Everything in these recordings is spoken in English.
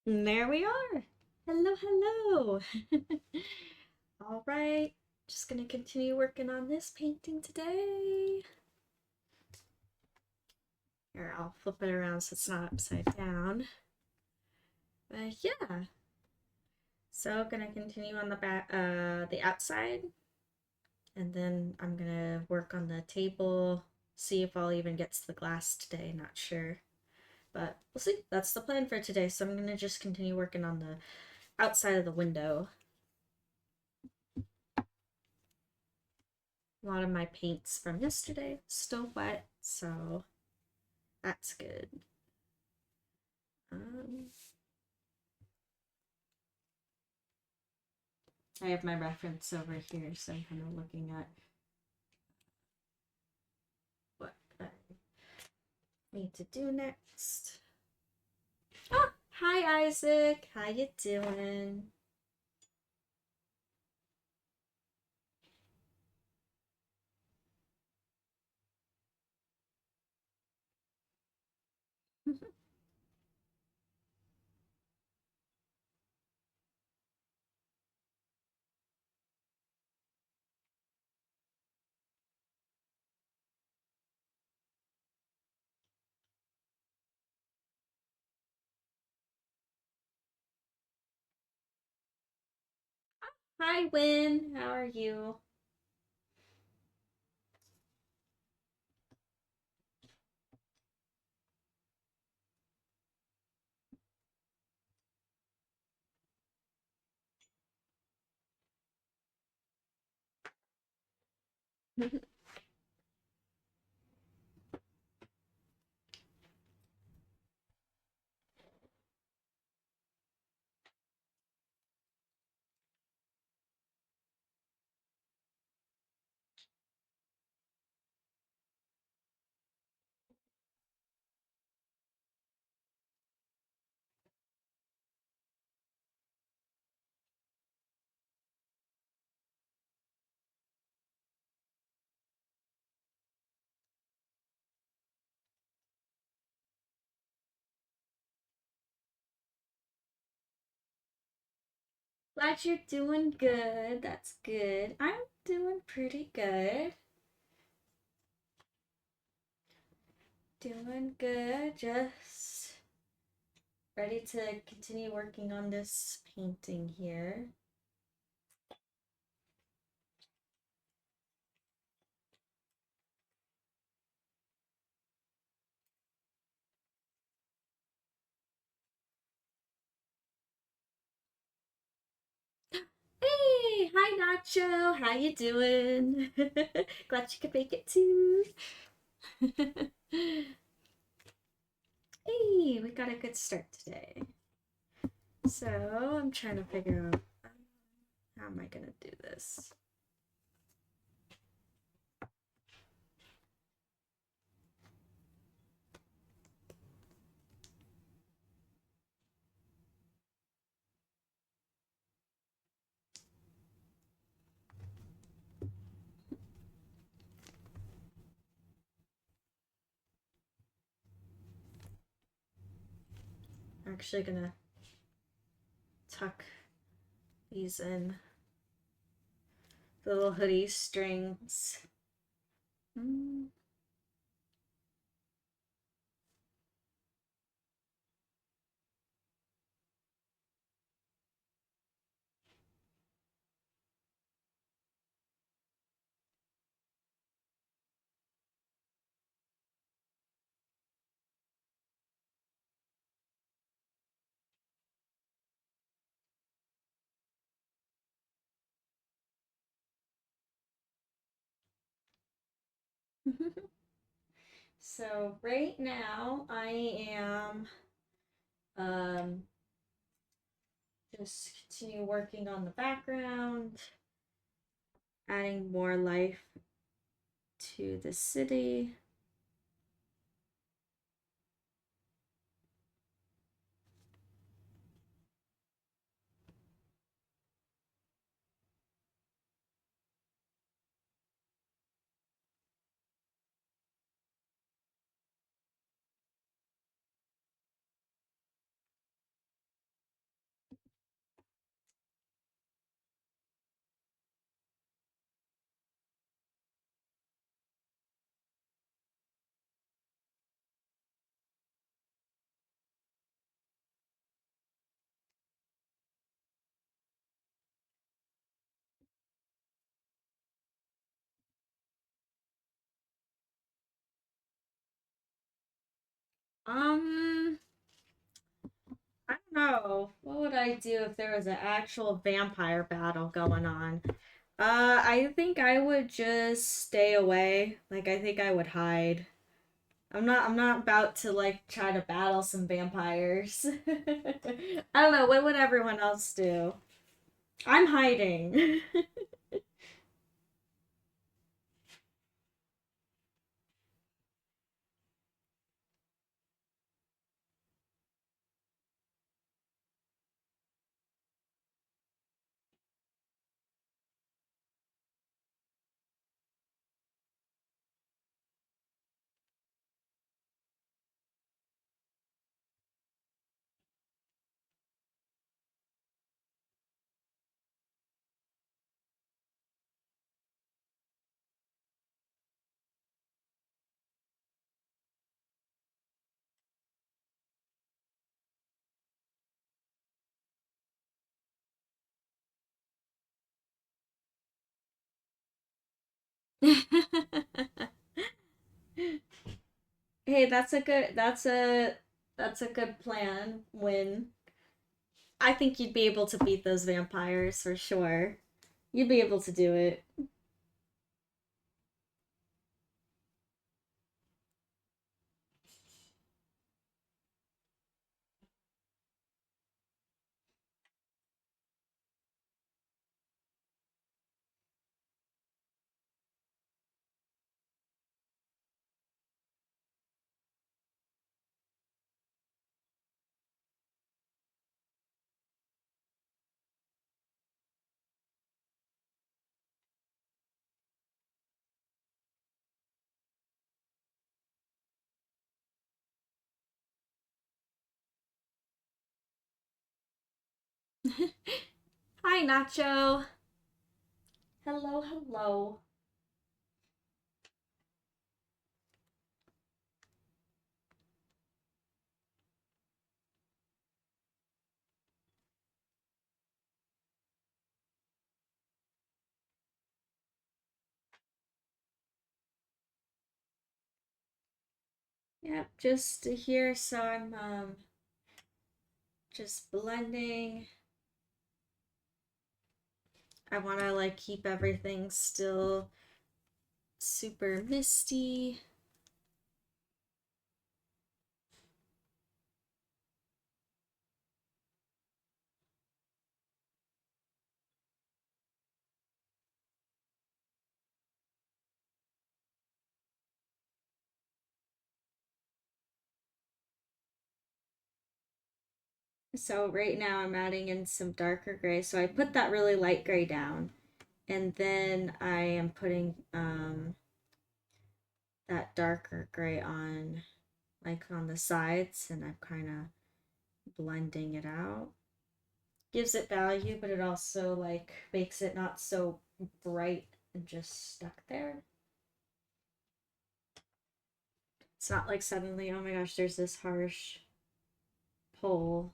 And there we are. Hello, hello. All right, just gonna continue working on this painting today. Here, I'll flip it around so it's not upside down. But yeah, so gonna continue on the back, the outside, and then I'm gonna work on the table. See if I'll even get to the glass today. Not sure, but we'll see. That's the plan for today. So I'm gonna just continue working on the outside of the window. A lot of my paints from yesterday still wet, so that's good. I have my reference over here, so I'm kind of looking at what I need to do next. Oh, hi Isaac, how you doing? Hi Win, how are you? Glad you're doing good. That's good. I'm doing pretty good. Doing good. Just ready to continue working on this painting here. Hey, hi Nacho. How you doing? Glad you could make it too. Hey, we got a good start today. So I'm trying to figure out how am I gonna do this. I'm actually gonna tuck these in the little hoodie strings. So right now I am just continue working on the background, adding more life to the city. Um, I don't know. What would I do if there was an actual vampire battle going on? I think I would just stay away. Like, I think I would hide. I'm not about to like try to battle some vampires. I don't know, what would everyone else do? I'm hiding. Hey, that's a good plan. Win. I think you'd be able to beat those vampires for sure. You'd be able to do it. Hi, Nacho. Hello, hello. Yep, just here, so I'm just blending. I want to like keep everything still super misty. So right now I'm adding in some darker gray. So I put that really light gray down, and then I am putting that darker gray on like on the sides, and I'm kind of blending it out. Gives it value, but it also like makes it not so bright and just stuck there. It's not like suddenly, oh my gosh, there's this harsh pole.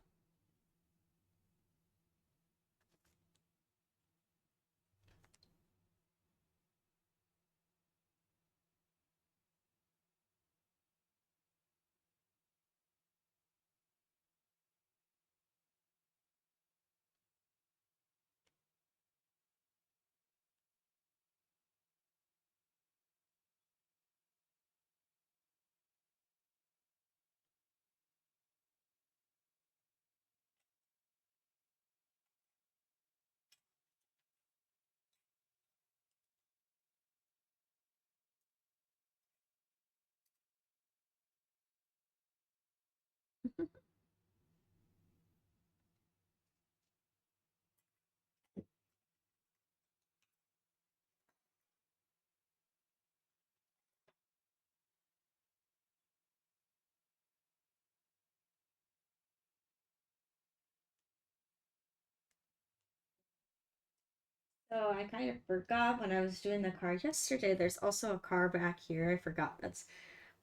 So I kind of forgot when I was doing the car yesterday. There's also a car back here. I forgot that's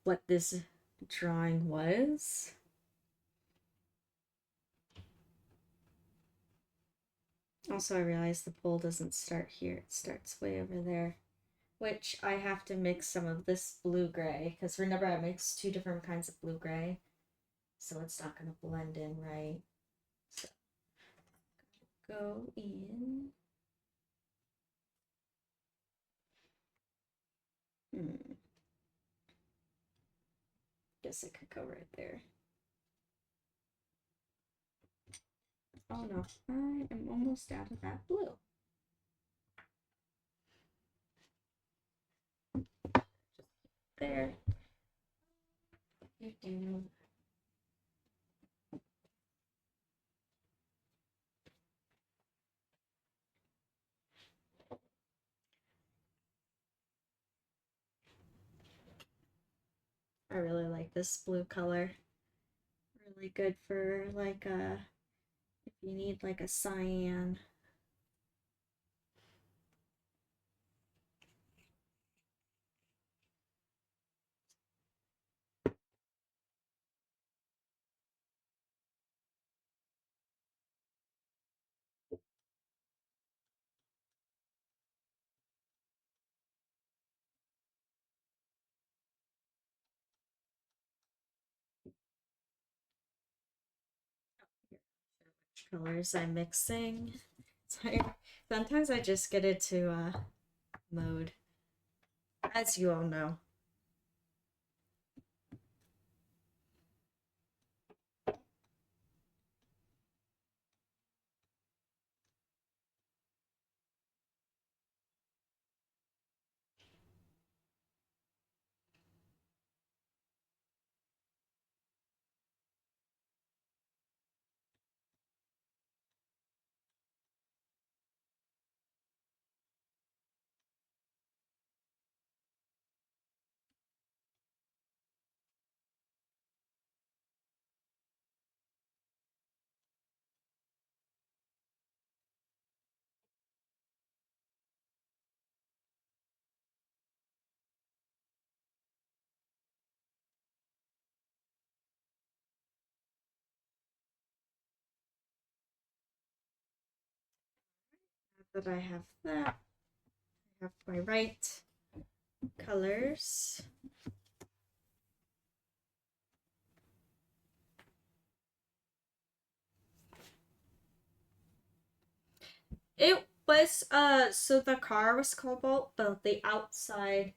what this drawing was. Also, I realized the pole doesn't start here. It starts way over there. Which I have to mix some of this blue gray. Because remember, I mixed two different kinds of blue gray. so it's not going to blend in right. So go in. Guess it could go right there. Oh no, I am almost out of that blue. Just there. I really like this blue color. Really good for like if you need like a cyan. Which colors I'm mixing. So sometimes I just get it to mode, as you all know. That I have that. I have my right colors. It was so the car was cobalt, but the outside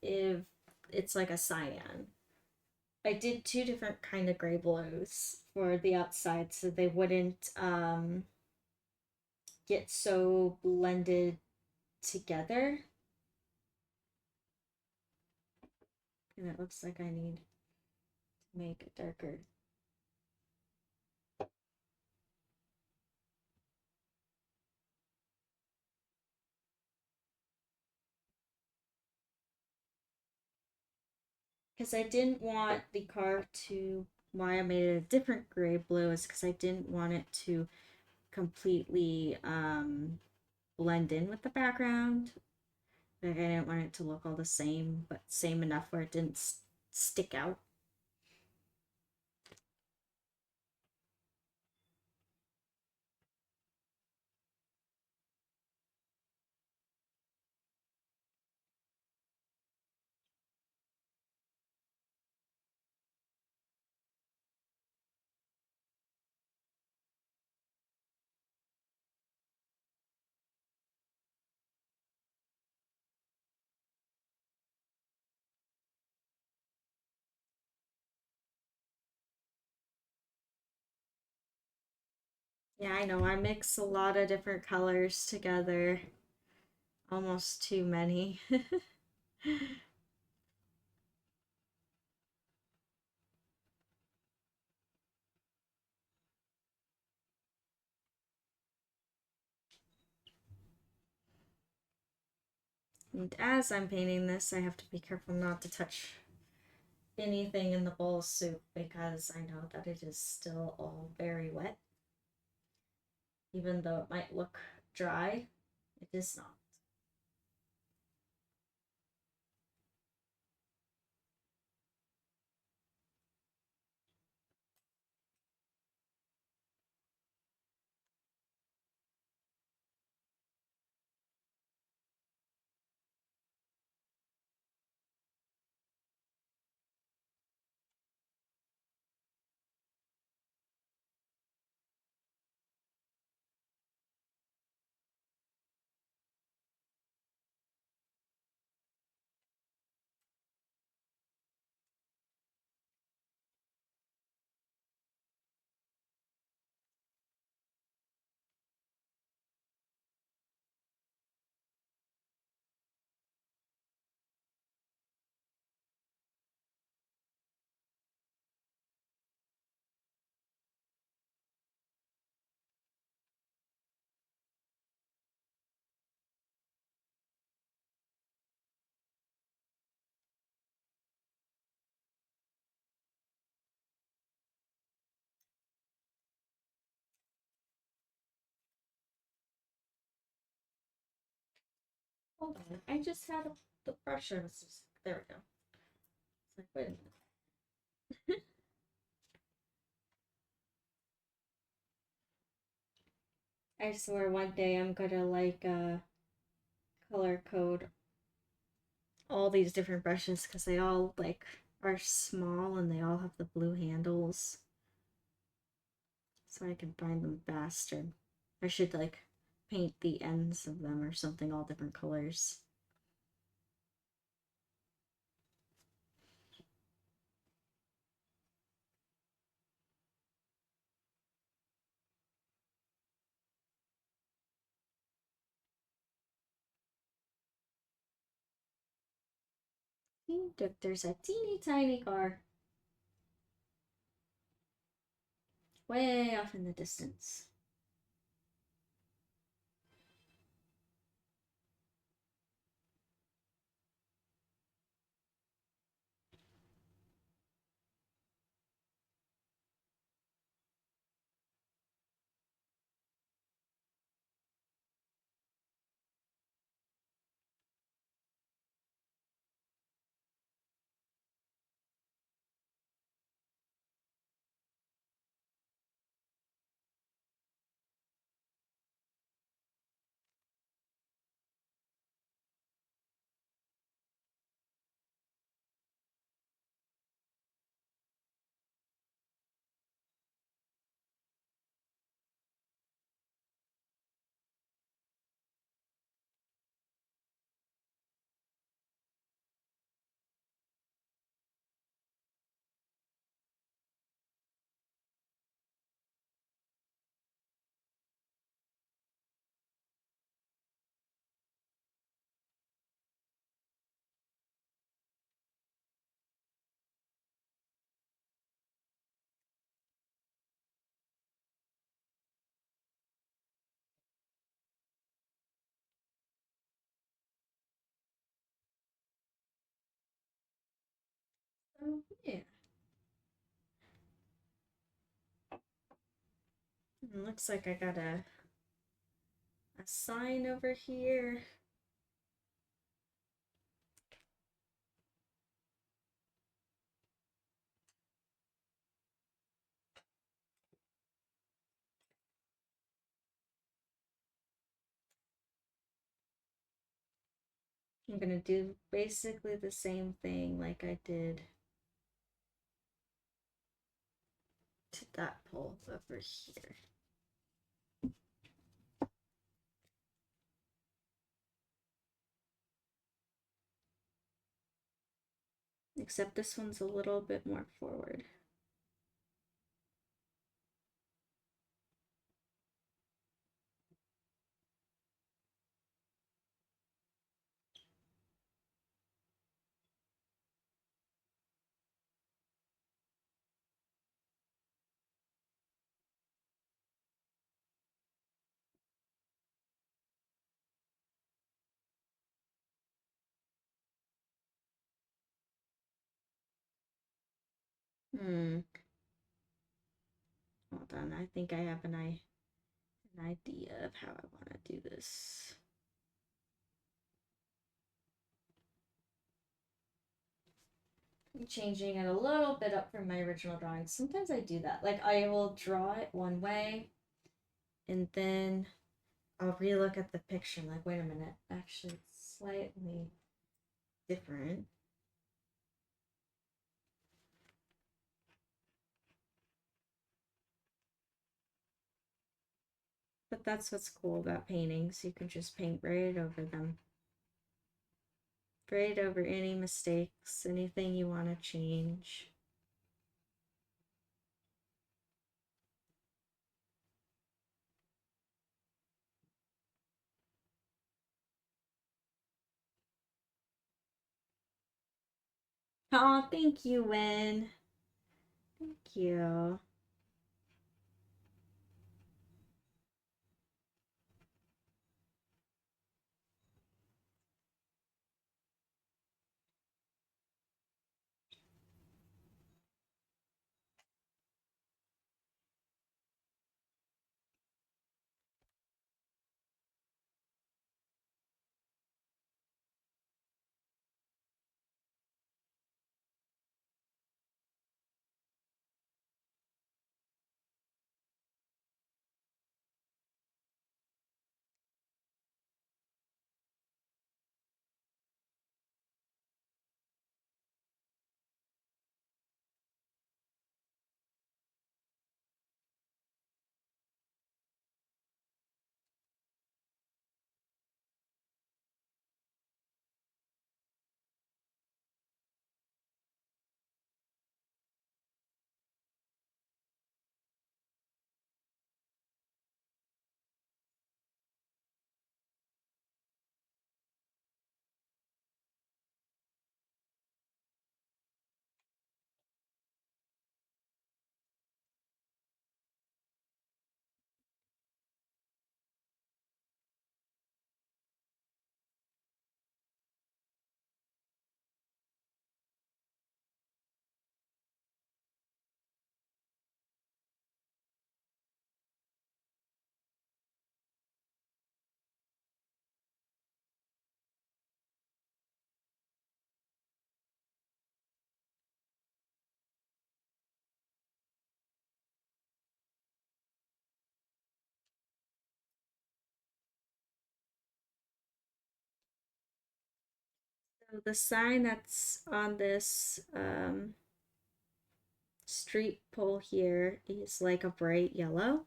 if it's like a cyan. I did two different kind of gray blues for the outside so they wouldn't get so blended together. And it looks like I need to make it darker. Because I didn't want the car to, why I made it a different gray blue is because I didn't want it to completely blend in with the background. Like I didn't want it to look all the same, but same enough where it didn't stick out. Yeah, I know. I mix a lot of different colors together. Almost too many. And as I'm painting this, I have to be careful not to touch anything in the bowl of soup because I know that it is still all very wet. Even though it might look dry, it is not. Hold on, I just had the brush. I was just there. We go. It's like, wait a minute. I swear one day I'm gonna like color code all these different brushes because they all like are small and they all have the blue handles, so I can find them faster. I should like paint the ends of them or something all different colors. Look, there's a teeny tiny car way off in the distance. So yeah. It looks like I got a sign over here. I'm gonna do basically the same thing like I did to that pole over here. Except this one's a little bit more forward. Hmm. Hold on, I think I have an idea of how I want to do this. I'm changing it a little bit up from my original drawing. Sometimes I do that. Like I will draw it one way and then I'll relook at the picture. I'm like, wait a minute, actually it's slightly different. But that's what's cool about paintings. You can just paint right over them. Right over any mistakes, anything you want to change. Oh, thank you, Win. Thank you. So the sign that's on this street pole here is like a bright yellow,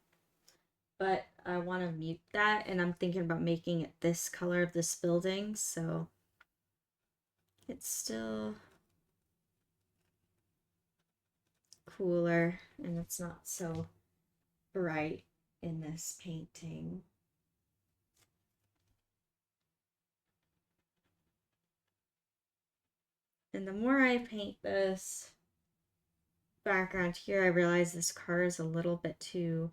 but I want to mute that, and I'm thinking about making it this color of this building, so it's still cooler and it's not so bright in this painting. And the more I paint this background here, I realize this car is a little bit too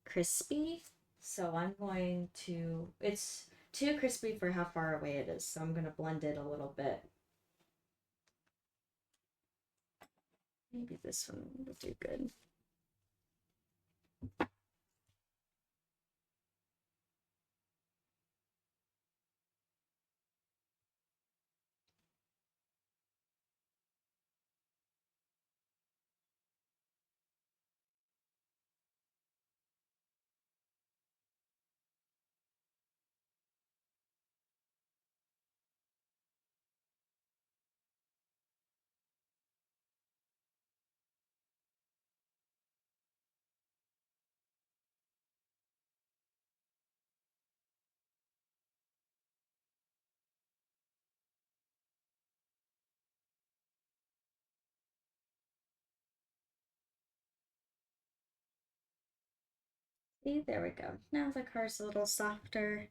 crispy. So I'm going to, it's too crispy for how far away it is. So I'm going to blend it a little bit. Maybe this one will do good. See, there we go. Now the car's a little softer,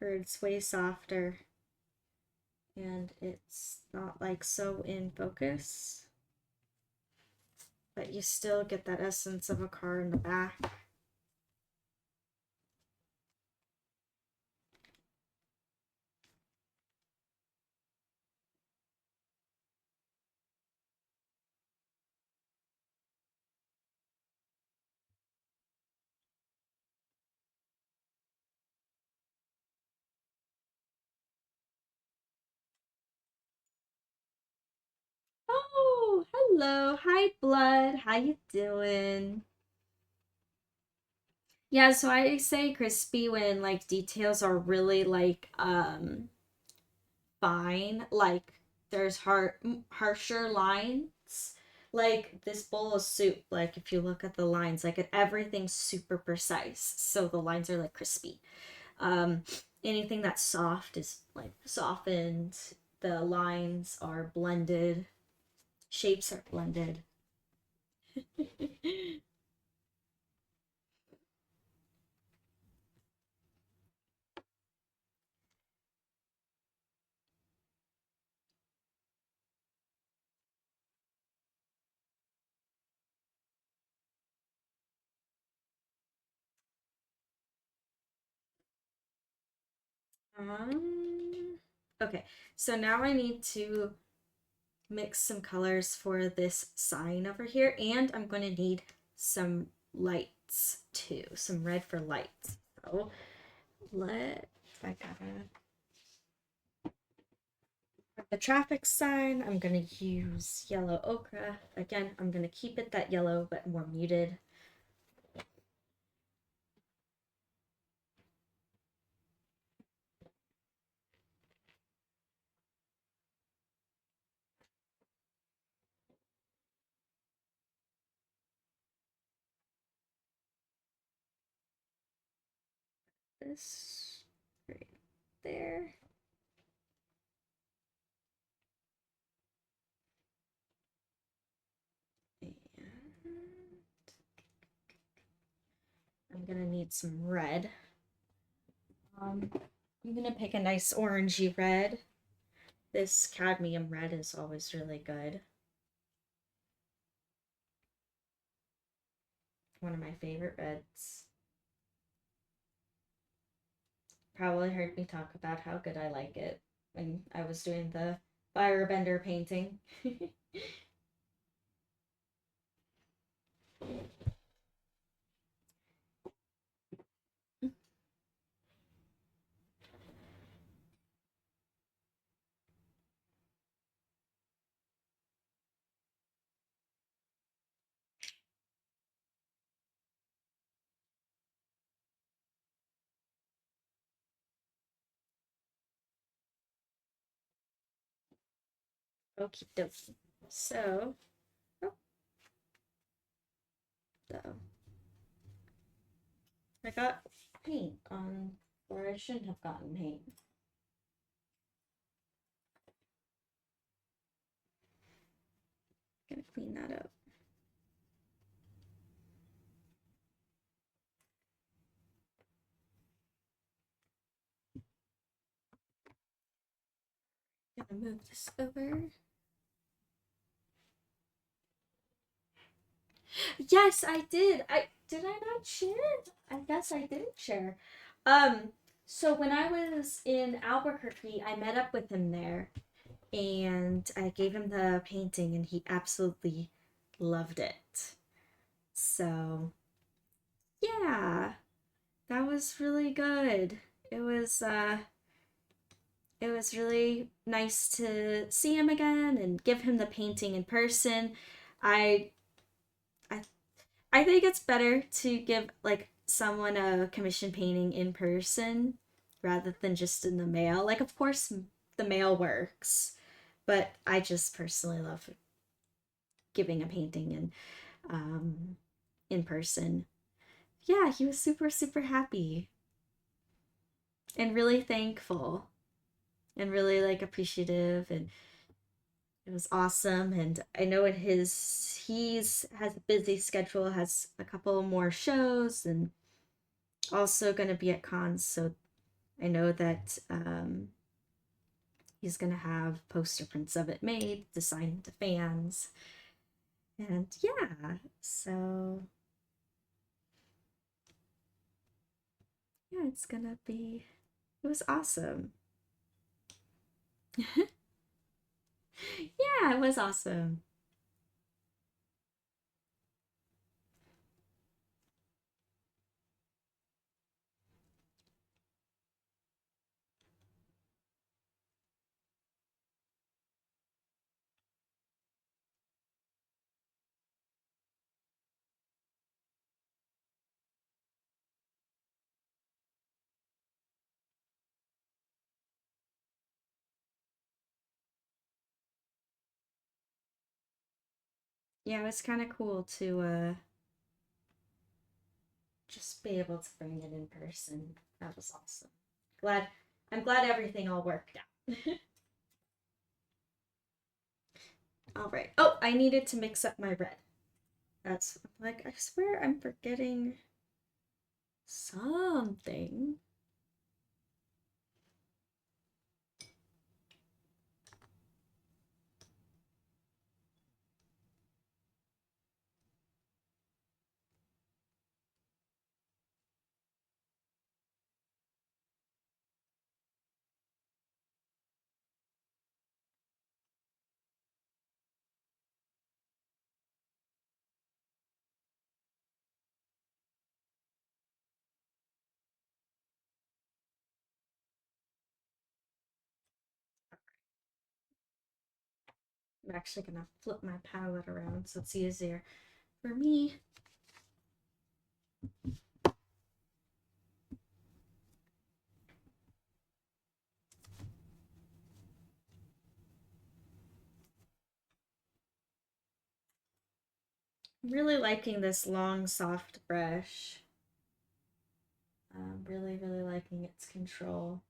or it's way softer, and it's not like so in focus, but you still get that essence of a car in the back. Oh, hello. Hi, Blood. How you doing? Yeah, so I say crispy when like details are really like fine. Like there's harsher lines. Like this bowl of soup, like if you look at the lines, like everything's super precise. So the lines are like crispy. Um Anything that's soft is like softened. The lines are blended. Shapes are blended. Okay, so now I need to mix some colors for this sign over here, and I'm going to need some lights too, some red for lights. So I gotta, for the traffic sign, I'm going to use yellow ochre. Again, I'm going to keep it that yellow, but more muted. This right there. And I'm gonna need some red. I'm gonna pick a nice orangey red. This cadmium red is always really good. One of my favorite reds. Probably heard me talk about how good I like it when I was doing the firebender painting. Okie dokie. So, oh, so I got paint on where I shouldn't have gotten paint. Gonna clean that up. Gonna move this over. Yes, I did. I not share? I guess I didn't share. Um, so when I was in Albuquerque, I met up with him there and I gave him the painting and he absolutely loved it. So, yeah, that was really good. It was uh it was really nice to see him again and give him the painting in person. I I I think it's better to give like someone a commission painting in person rather than just in the mail. Like of course the mail works, but I just personally love giving a painting in person. Yeah, he was super happy and really thankful and really like appreciative and it was awesome and I know in his he's has a busy schedule, has a couple more shows and also going to be at cons, so I know that he's going to have poster prints of it made to sign to fans. And yeah, so yeah, it's going to be, it was awesome. Yeah, it was awesome. Yeah, it was kind of cool to just be able to bring it in person. That was awesome. Glad I'm glad everything all worked out. All right. Oh, I needed to mix up my red. That's like I swear I'm forgetting something. I'm actually gonna flip my palette around so it's easier for me. I'm really liking this long, soft brush. Really liking its control.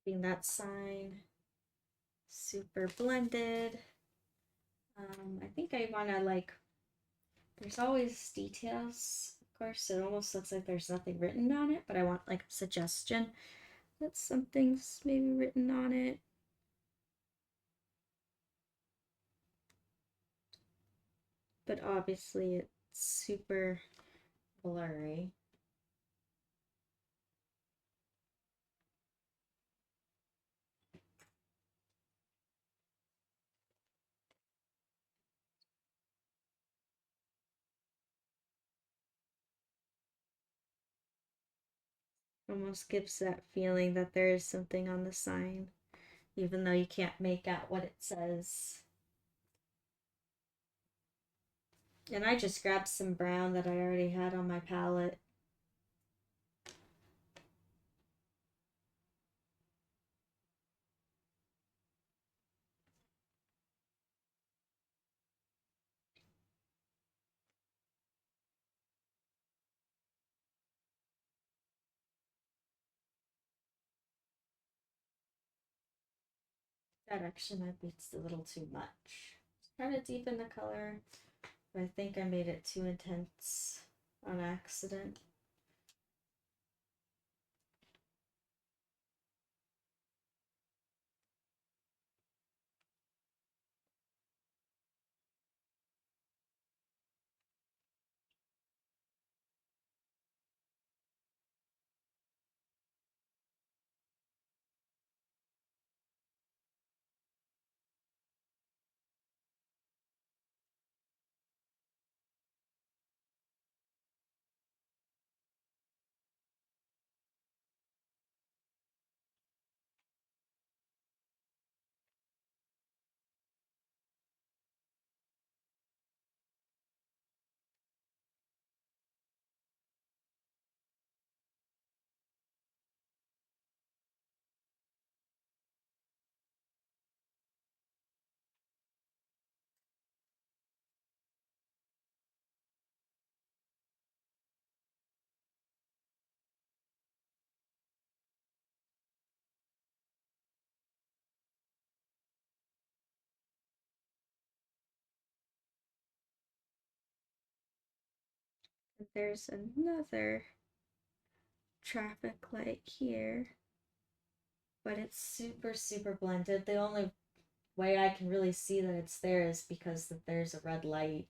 keeping that sign super blended. I think I want to like, there's always details, of course. It almost looks like there's nothing written on it, but I want like a suggestion that something's maybe written on it. But obviously it's super blurry. Almost gives that feeling that there is something on the sign, even though you can't make out what it says. And I just grabbed some brown that I already had on my palette. That actually might be a little too much. Trying to deepen the color, but I think I made it too intense on accident. And there's another traffic light here, but it's super, super blended. The only way I can really see that it's there is because that there's a red light.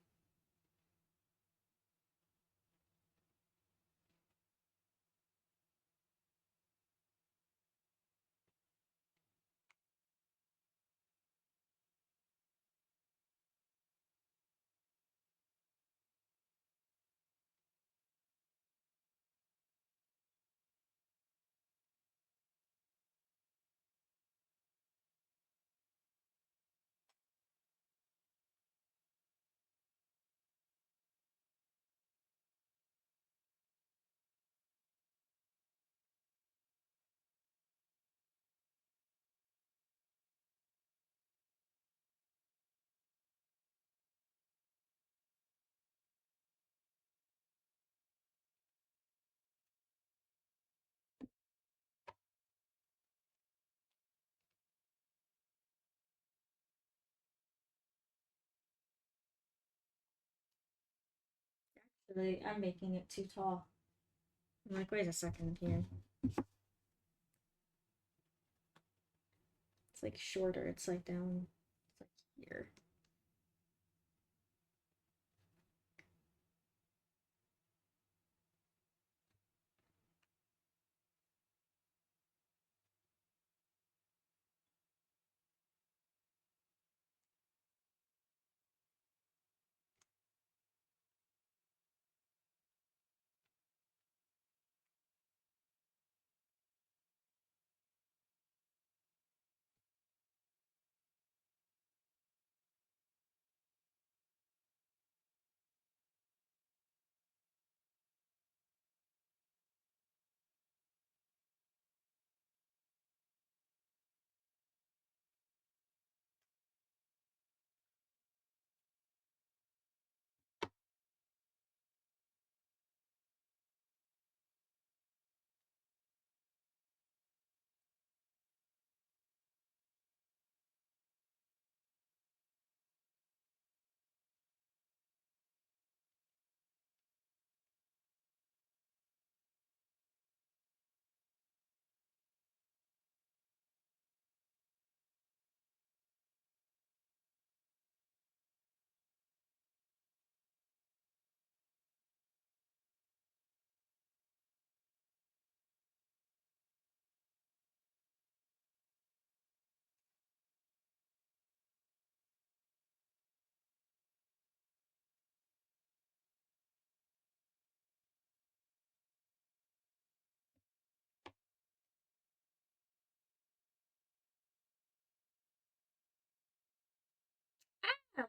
Actually, I'm making it too tall. I'm like, wait a second here. It's like shorter. It's like down. It's like here.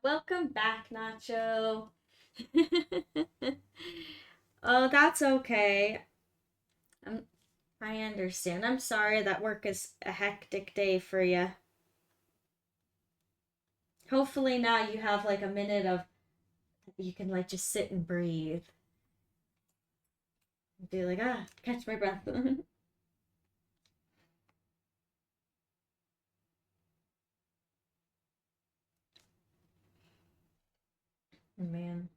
welcome back, Nacho. Oh, that's okay. I'm, I understand. I'm sorry that work is a hectic day for you. Hopefully now you have like a minute of you can like just sit and breathe. Be like, catch my breath. Man.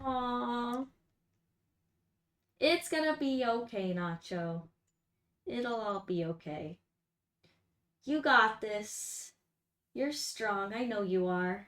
Aww. It's gonna be okay, Nacho. It'll all be okay. You got this. You're strong. I know you are.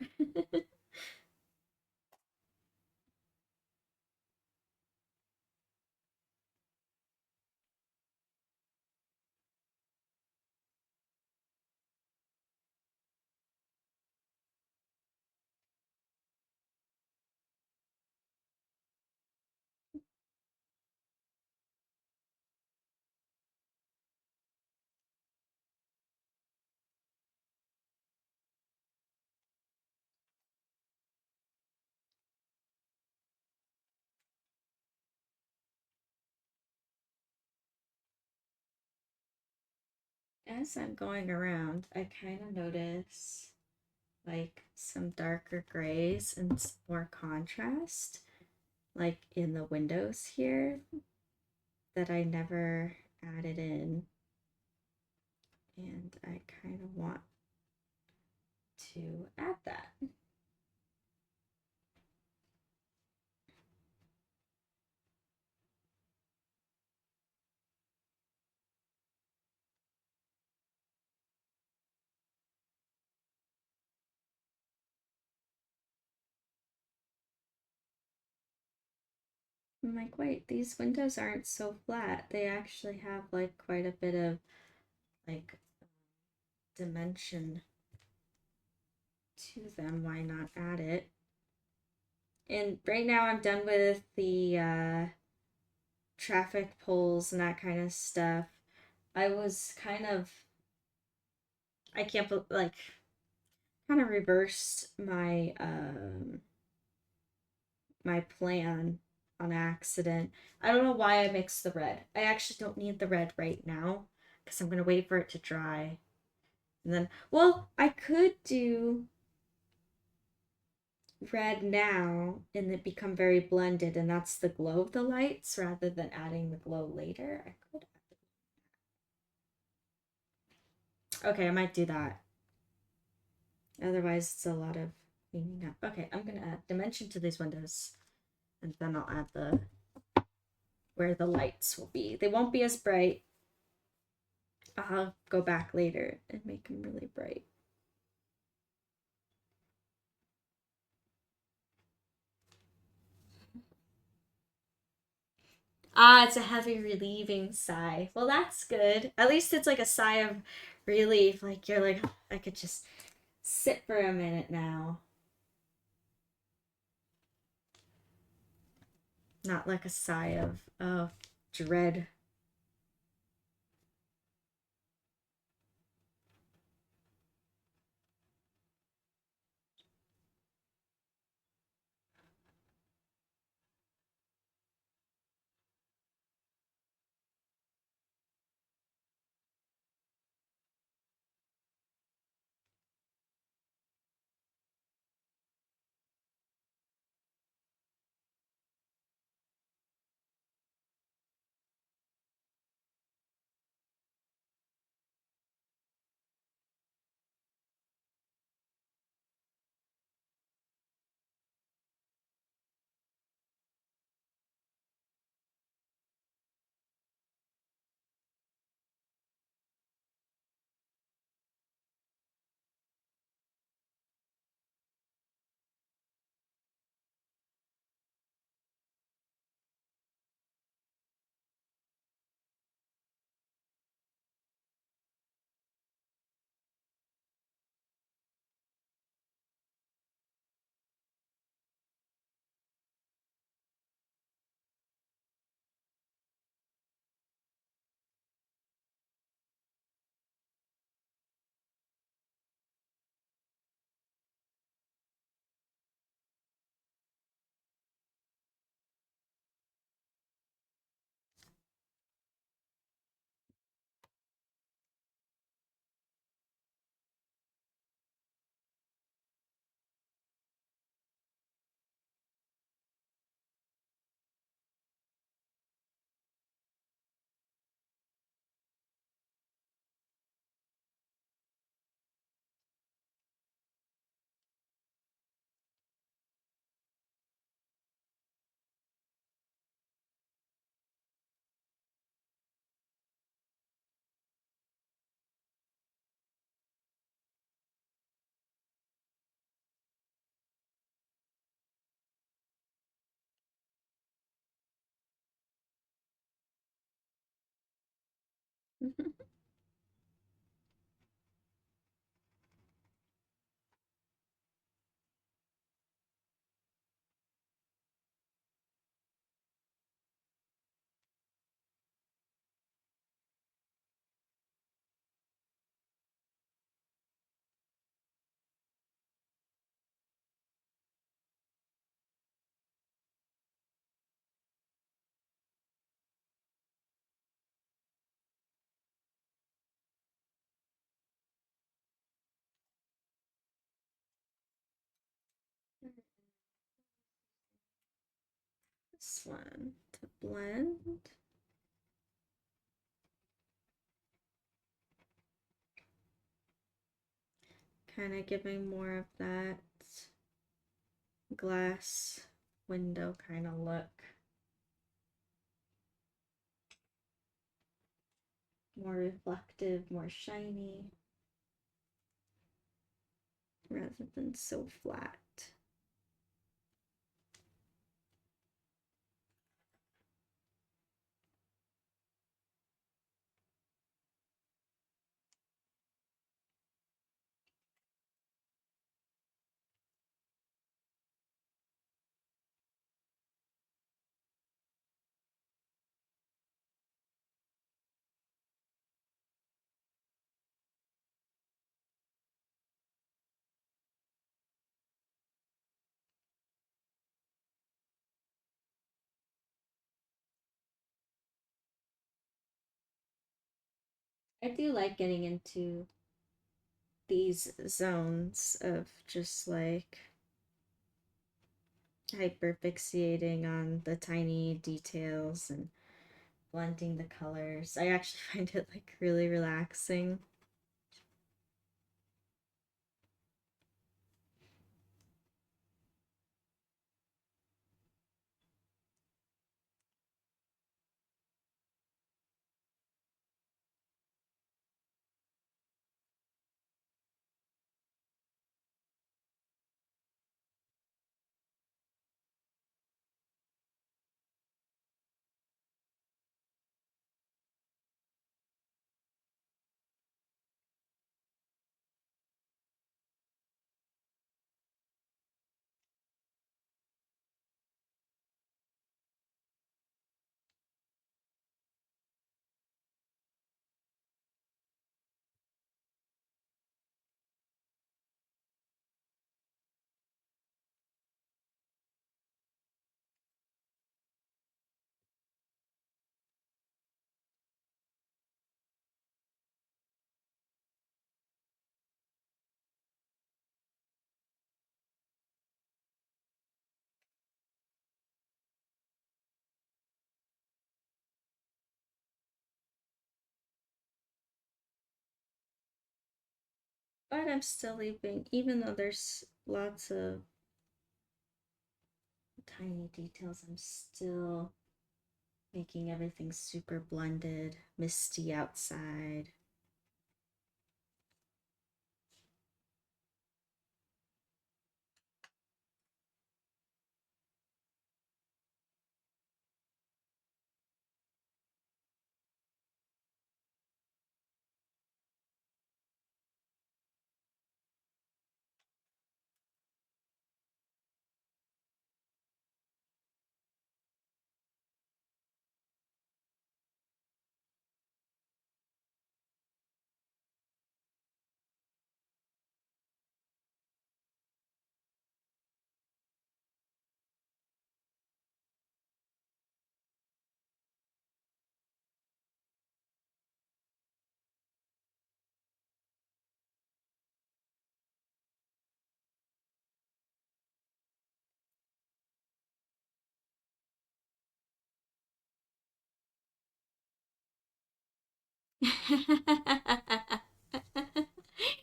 As I'm going around, I kind of notice like some darker grays and more contrast, like in the windows here that I never added in. And I kind of want to add that. I'm like, wait, these windows aren't so flat. They actually have like quite a bit of like dimension to them. Why not add it? And right now I'm done with the traffic poles and that kind of stuff. I was kind of, I can't like kind of reversed my plan on accident. I don't know why I mixed the red. I actually don't need the red right now because I'm gonna wait for it to dry. And then, well, I could do red now and it become very blended, and that's the glow of the lights rather than adding the glow later. I could. Okay, I might do that. Otherwise, it's a lot of cleaning up. Okay, I'm gonna add dimension to these windows, and then I'll add the where the lights will be. They won't be as bright. I'll go back later and make them really bright. Ah, it's a heavy relieving sigh. Well, that's good. At least it's like a sigh of relief. Like you're like, I could just sit for a minute now. Not like a sigh of, oh, dread. This one to blend. Kind of giving more of that glass window kind of look. More reflective, more shiny, rather than so flat. I do like getting into these zones of just like hyperfixating on the tiny details and blending the colors. I actually find it like really relaxing. But I'm still leaving, even though there's lots of tiny details, I'm still making everything super blended, misty outside.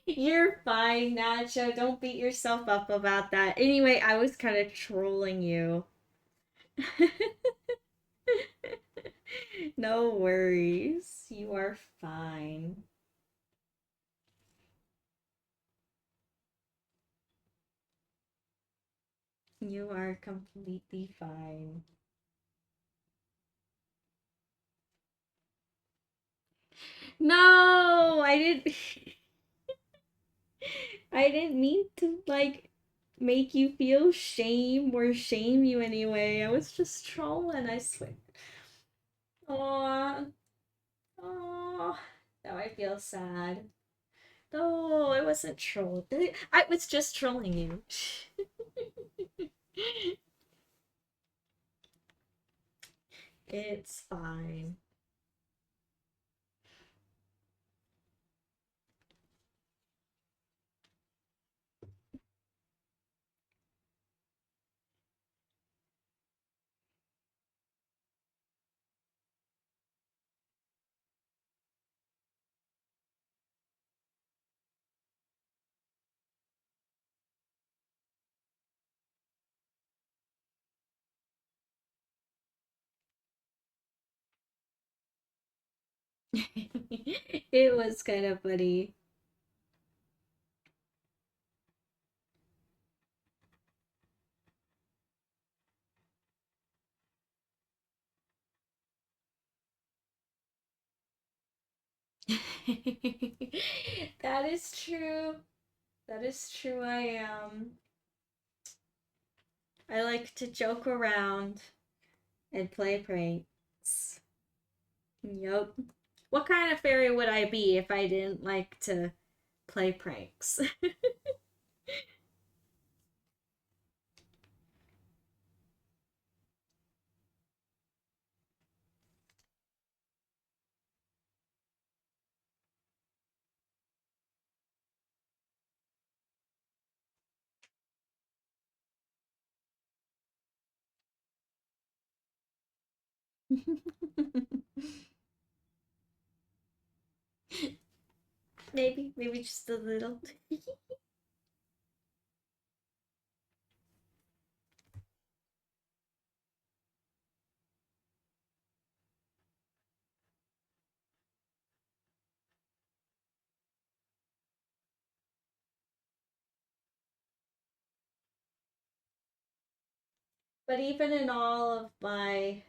You're fine, Nacho. Don't beat yourself up about that. Anyway, I was kind of trolling you. No worries. You are fine. You are completely fine. No, I didn't. I didn't mean to like make you feel shame or shame you anyway. I was just trolling, I swear. Aw, aw. Now I feel sad. No, I wasn't trolled. I was just trolling you. It's fine. It was kind of funny. That is true. That is true. I like to joke around and play pranks. Yup. What kind of fairy would I be if I didn't like to play pranks? Maybe just a little. But even in all of my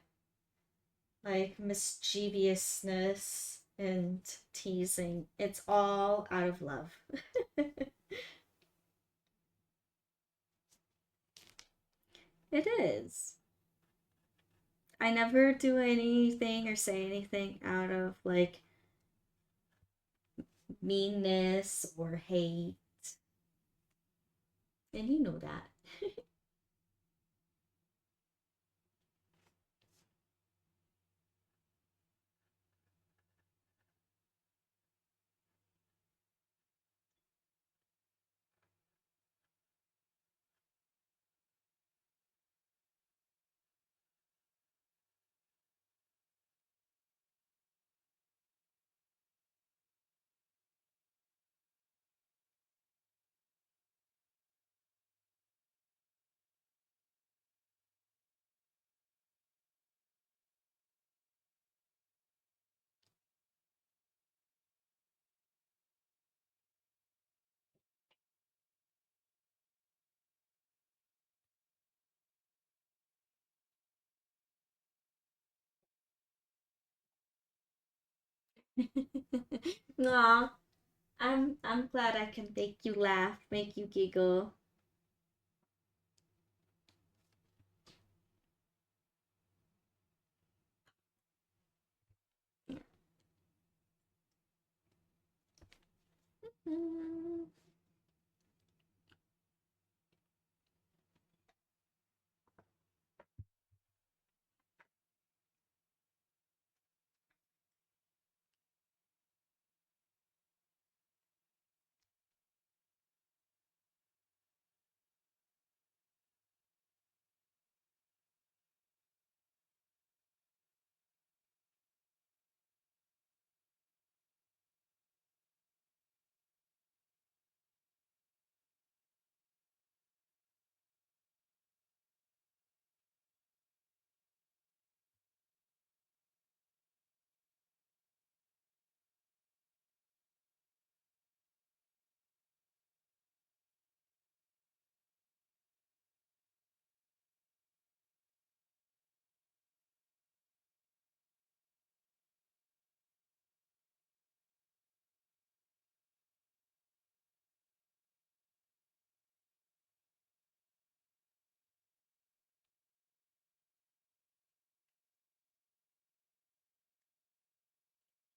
like mischievousness and teasing, it's all out of love. It is. I never do anything or say anything out of like meanness or hate. And you know that. Aw, I'm glad I can make you laugh, make you giggle. Mm.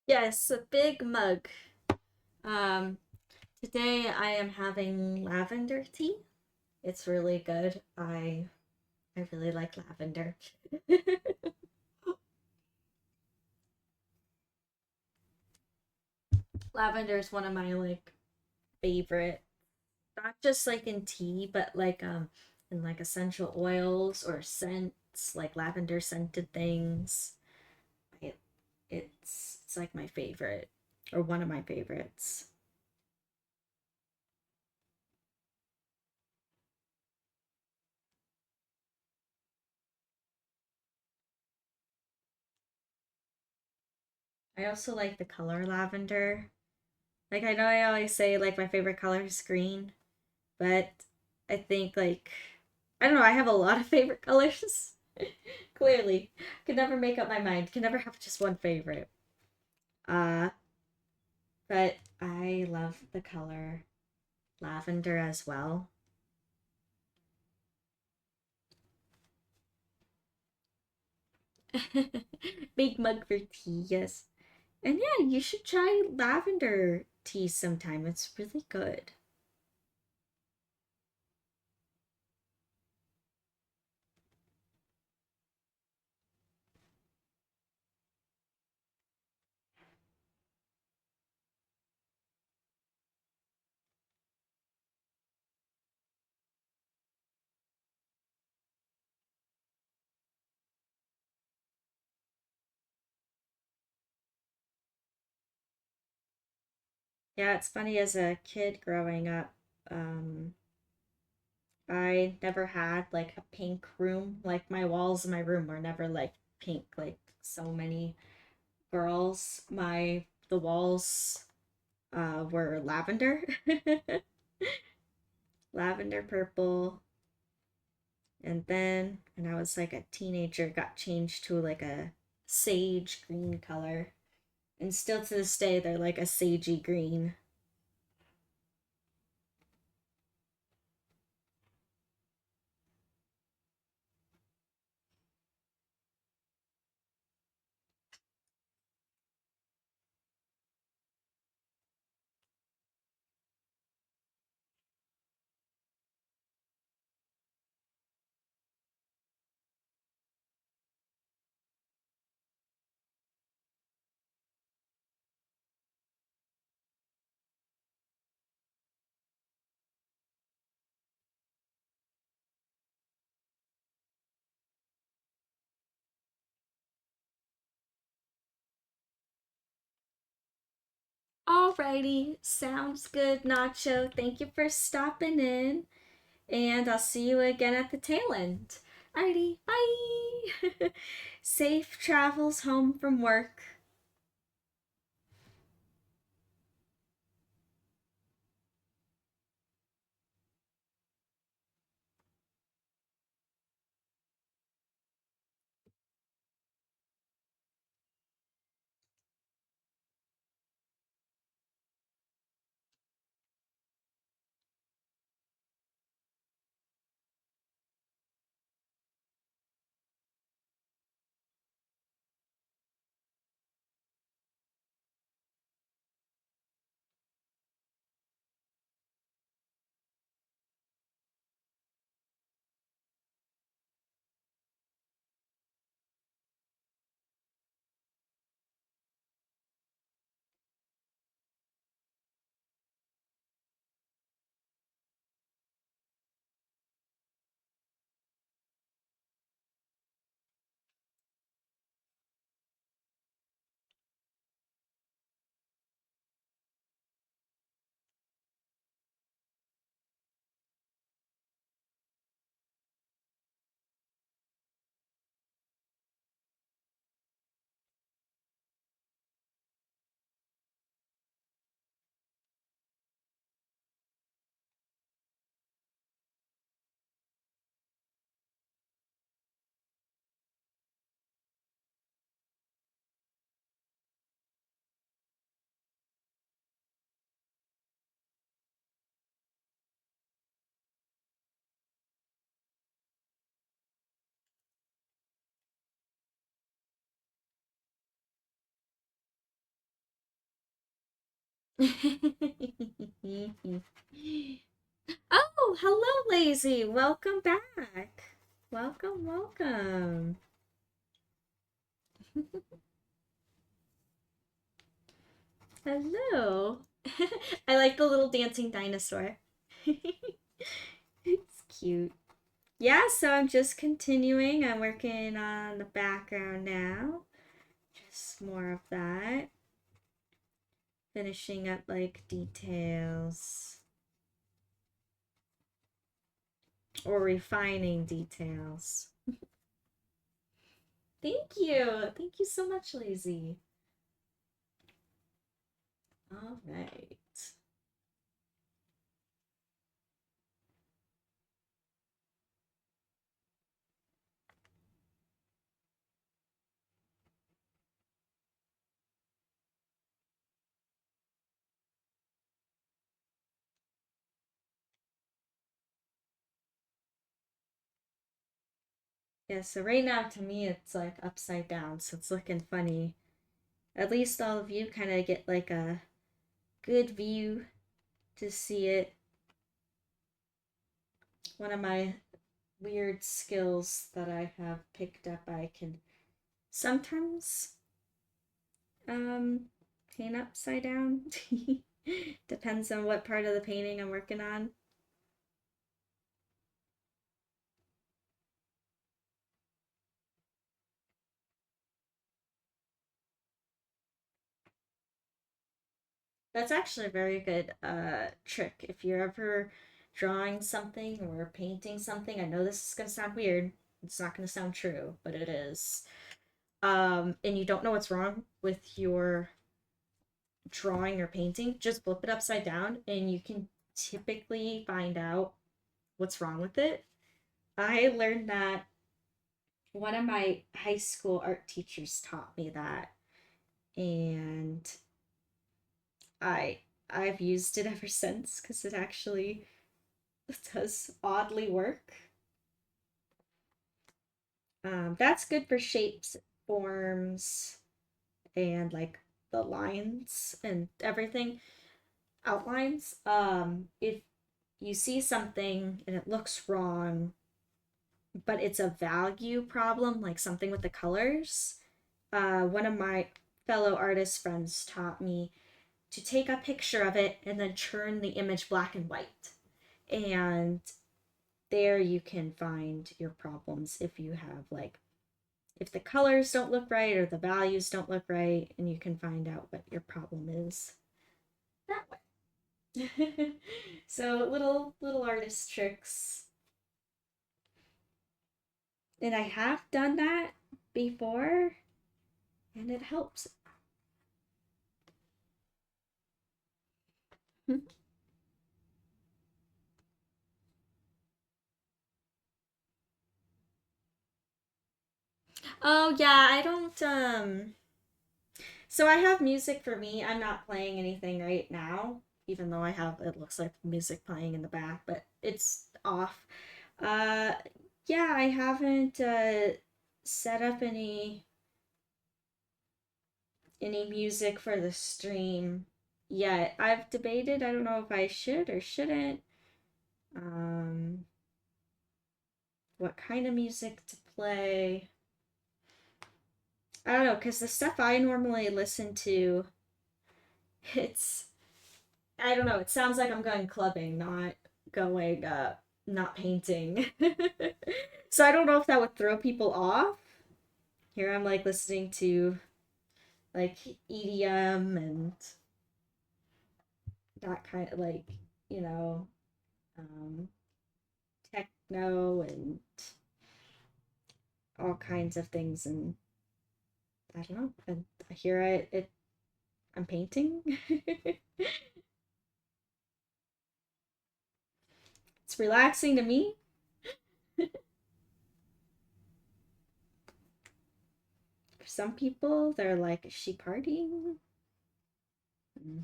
Yes, a big mug. Um, Today I am having lavender tea. It's really good. I really like lavender. Lavender is one of my like favorite, not just like in tea, but like in like essential oils or scents, like lavender scented things. It, it's like my favorite or one of my favorites. I also like the color lavender. Like I know I always say like my favorite color is green, but I think like I don't know, I have a lot of favorite colors. Clearly. Could never make up my mind. Can never have just one favorite. Uh but I love the color lavender as well. Big mug for tea, yes. And yeah, you should try lavender tea sometime. It's really good. Yeah, it's funny as a kid growing up, um, I never had like a pink room. Like my walls in my room were never like pink like so many girls. My the walls were lavender. Lavender purple. And then when I was like a teenager, it got changed to like a sage green color. And still to this day they're like a sagey green. Alrighty, sounds good, Nacho. Thank you for stopping in. And I'll see you again at the tail end. Alrighty, bye! Safe travels home from work. Oh, hello, Lazy. Welcome back. Welcome, welcome. Hello. I like the little dancing dinosaur. It's cute. Yeah, so I'm just continuing. I'm working on the background now. Just more of that. Finishing up like details. Or refining details. Thank you. Thank you so much, Lazy. All right. Yeah, so right now to me it's like upside down, so it's looking funny. At least all of you kind of get like a good view to see it. One of my weird skills that I have picked up, I can sometimes paint upside down. Depends on what part of the painting I'm working on. That's actually a very good trick. If you're ever drawing something or painting something, I know this is gonna sound weird. It's not gonna sound true, but it is. And you don't know what's wrong with your drawing or painting, just flip it upside down and you can typically find out what's wrong with it. I learned that one of my high school art teachers taught me that, and I I've used it ever since because it actually does oddly work. That's good for shapes, forms, and like the lines and everything, outlines. If you see something and it looks wrong, but it's a value problem, like something with the colors, one of my fellow artist friends taught me to take a picture of it and then turn the image black and white. And there you can find your problems if you have like if the colors don't look right or the values don't look right, and you can find out what your problem is that way. So little artist tricks. And I have done that before and it helps. Oh yeah, I don't so I have music for me. I'm not playing anything right now, even though I have it looks like music playing in the back, but it's off. Uh yeah, I haven't set up any music for the stream yet. I've debated, I don't know if I should or shouldn't. Um what kind of music to play. I don't know, because the stuff I normally listen to, it's I don't know. It sounds like I'm going clubbing, not going, not painting. So I don't know if that would throw people off. Here I'm like listening to like EDM and that kind of like, you know, um, techno and all kinds of things. And I don't know. And here I'm painting. It's relaxing to me. For some people, they're like, is she partying? Mm.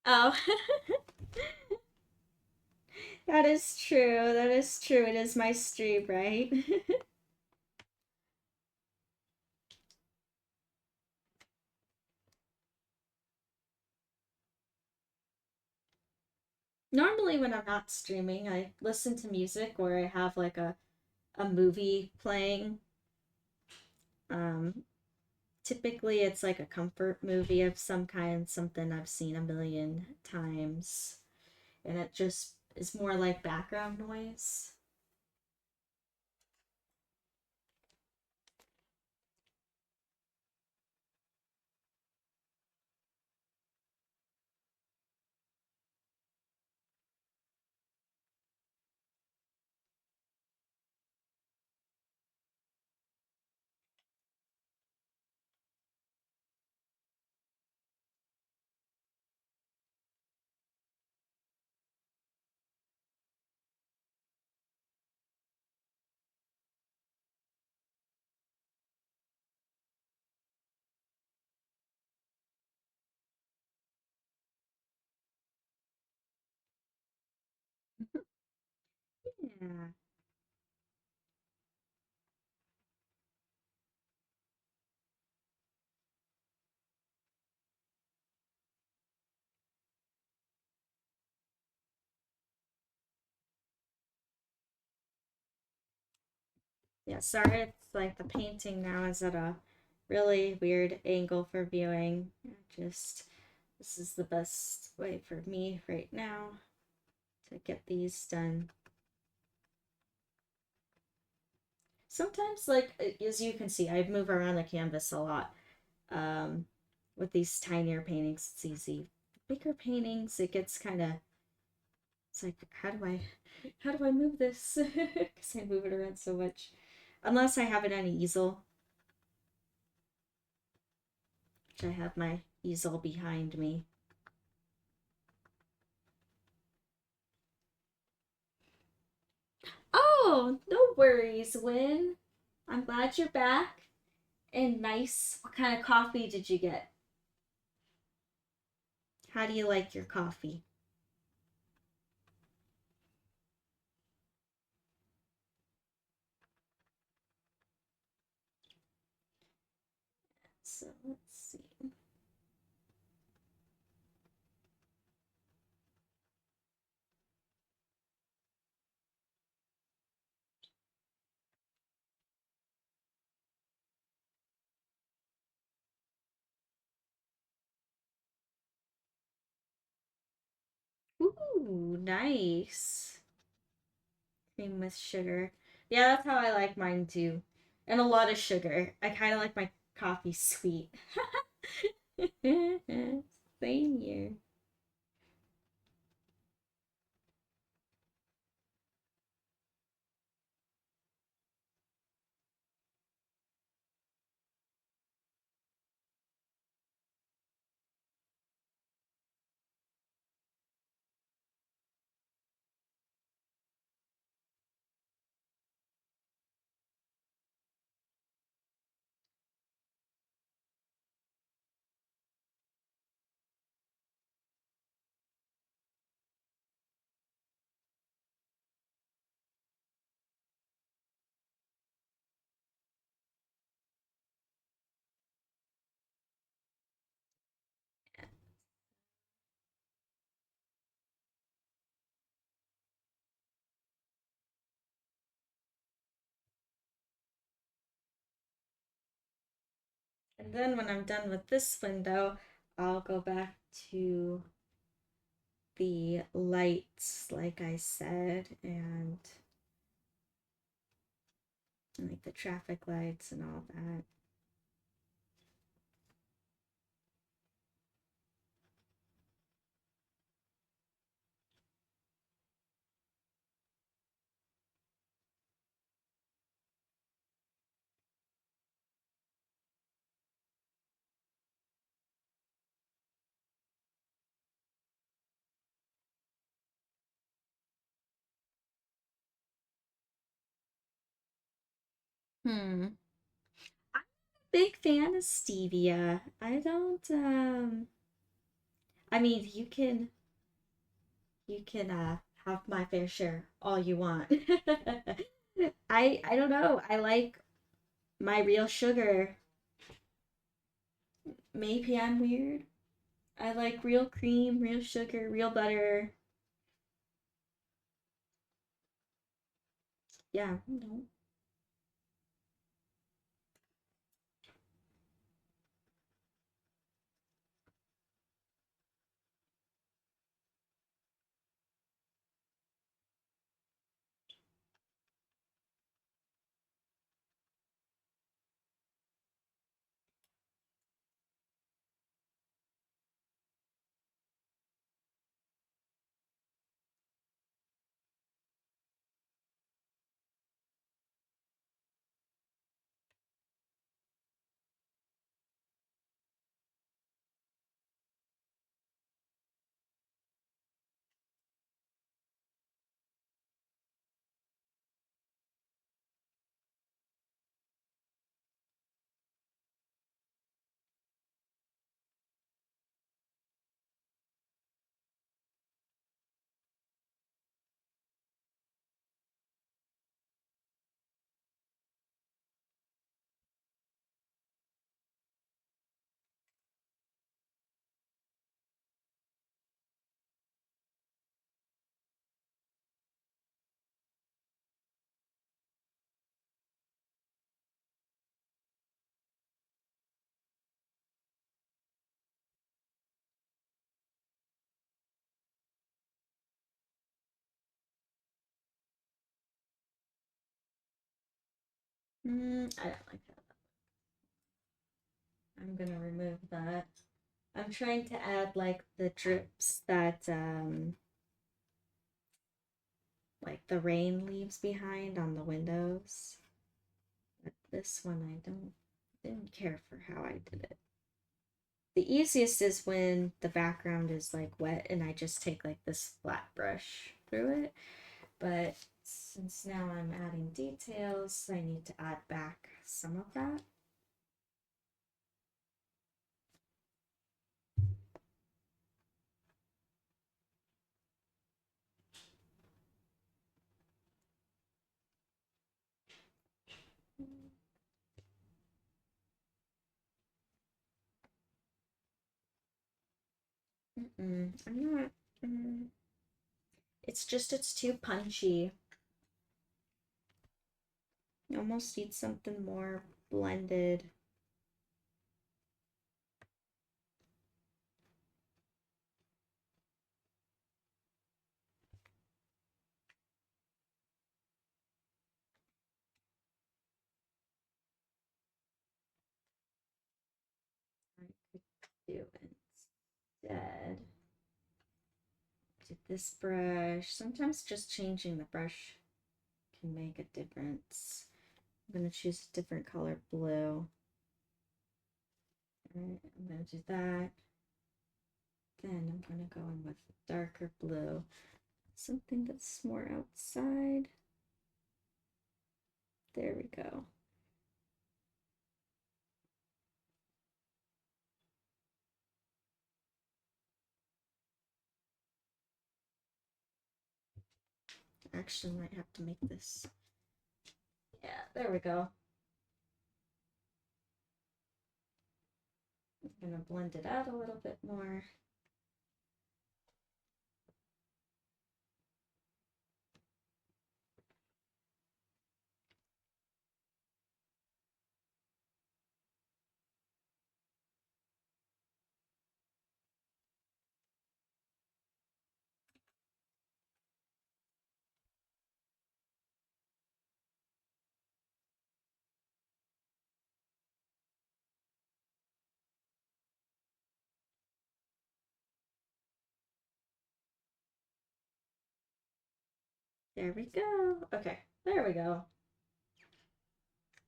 Oh, That is true. That is true. It is my stream, right? Normally when I'm not streaming, I listen to music or I have like a movie playing. Um, Typically it's like a comfort movie of some kind, something I've seen a million times, and it just is more like background noise. Yeah. Yeah, sorry, it's like the painting now is at a really weird angle for viewing. Just, this is the best way for me right now to get these done. Sometimes, like, as you can see, I move around the canvas a lot. Um, with these tinier paintings, it's easy. Bigger paintings, it gets kind of, it's like, how do I move this? Because I move it around so much. Unless I have it on an easel, which I have my easel behind me. Oh, no worries, Win. I'm glad you're back. And nice. What kind of coffee did you get? How do you like your coffee? So let's see. Ooh, nice. Cream with sugar. Yeah, that's how I like mine too. And a lot of sugar. I kind of like my coffee sweet. Same here. And then when I'm done with this window, I'll go back to the lights, like I said, and like the traffic lights and all that. Hmm. I'm a big fan of stevia. I don't I mean you can have my fair share all you want. I don't know. I like my real sugar. Maybe I'm weird. I like real cream, real sugar, real butter. Yeah, no. I don't like that. I'm gonna remove that. I'm trying to add like the drips that like the rain leaves behind on the windows. But this one I didn't care for how I did it. The easiest is when the background is like wet and I just take like this flat brush through it. But since now I'm adding details, I need to add back some of that. I'm not. It's just it's too punchy. You almost need something more blended. I could do instead. Did this brush. Sometimes just changing the brush can make a difference. I'm going to choose a different color blue. Alright, I'm going to do that. Then I'm going to go in with darker blue. Something that's more outside. There we go. Actually, might have to make this. Yeah, there we go. I'm going to blend it out a little bit more. There we go. Okay, there we go.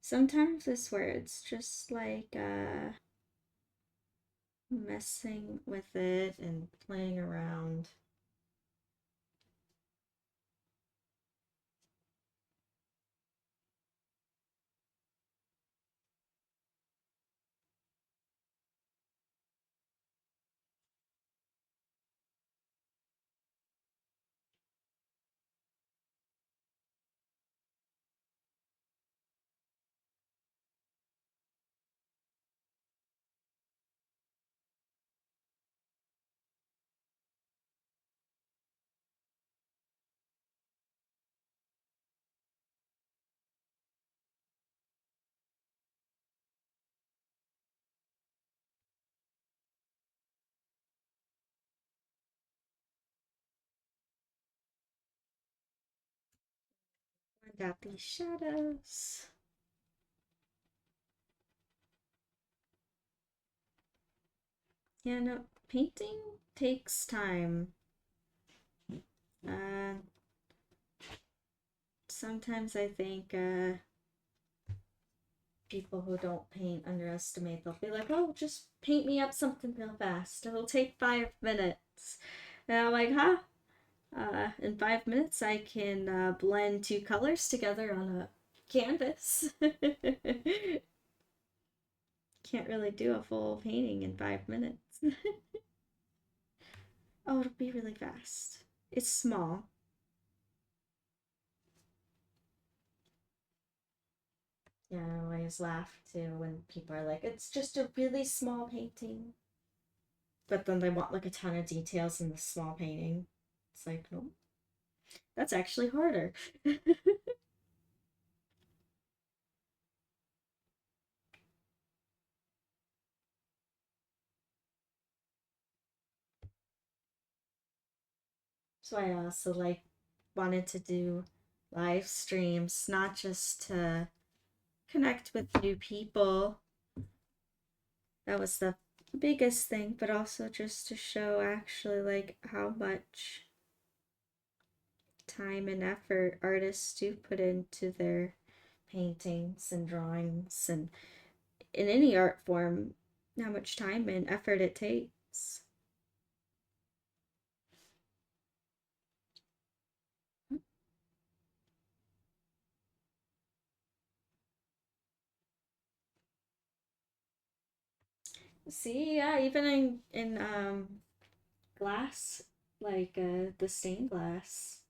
Sometimes I swear it's just like messing with it and playing around. Got these shadows. Yeah, no, painting takes time. Uh, Sometimes I think people who don't paint underestimate. They'll be like, oh, just paint me up something real fast. It'll take 5 minutes. And I'm like, huh? In 5 minutes, I can blend two colors together on a canvas. Can't really do a full painting in 5 minutes. Oh, it'll be really fast. It's small. Yeah, I always laugh too when people are like, it's just a really small painting. But then they want like a ton of details in the small painting. It's like, no, that's actually harder. So I also like wanted to do live streams, not just to connect with new people. That was the biggest thing, but also just to show actually like how much time and effort artists do put into their paintings and drawings and in any art form, how much time and effort it takes. See, yeah, even in glass, like the stained glass.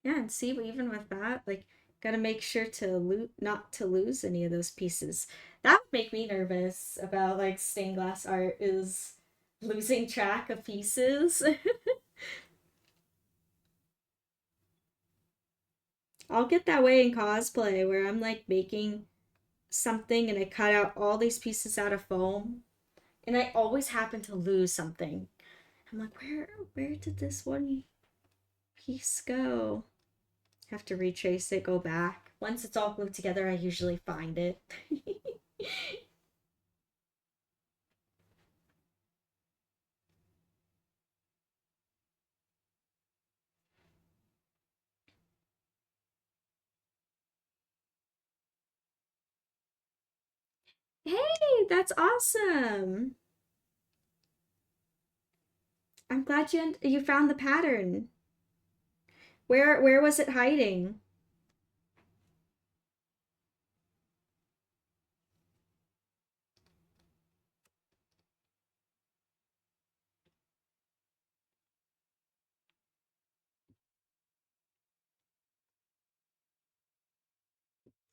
Yeah, and see, but even with that, like, gotta make sure to not to lose any of those pieces. That would make me nervous about like stained glass art is losing track of pieces. I'll get that way in cosplay where I'm like making something and I cut out all these pieces out of foam and I always happen to lose something. I'm like, where did this one piece go? Have to retrace it, go back. Once it's all glued together, I usually find it. Hey, that's awesome. I'm glad you found the pattern. Where was it hiding?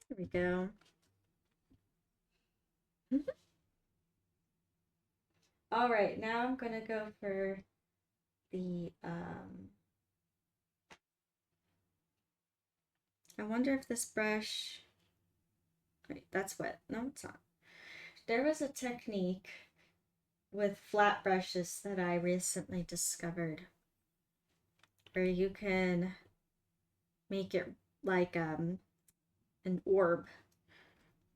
There we go. All right, now I'm gonna go for the I wonder if this brush. Wait, that's wet. No, it's not. There was a technique with flat brushes that I recently discovered where you can make it like an orb.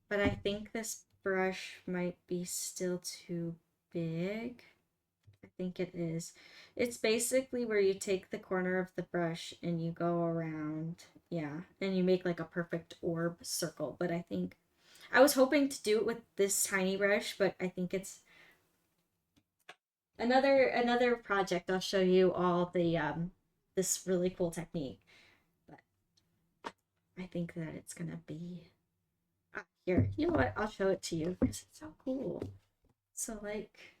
But I think this brush might be still too big. I think it is. It's basically where you take the corner of the brush and you go around, yeah, and you make like a perfect orb circle. But I think I was hoping to do it with this tiny brush, but I think it's another project. I'll show you all the this really cool technique. But I think that it's gonna be here. You know what? I'll show it to you because it's so cool. So like,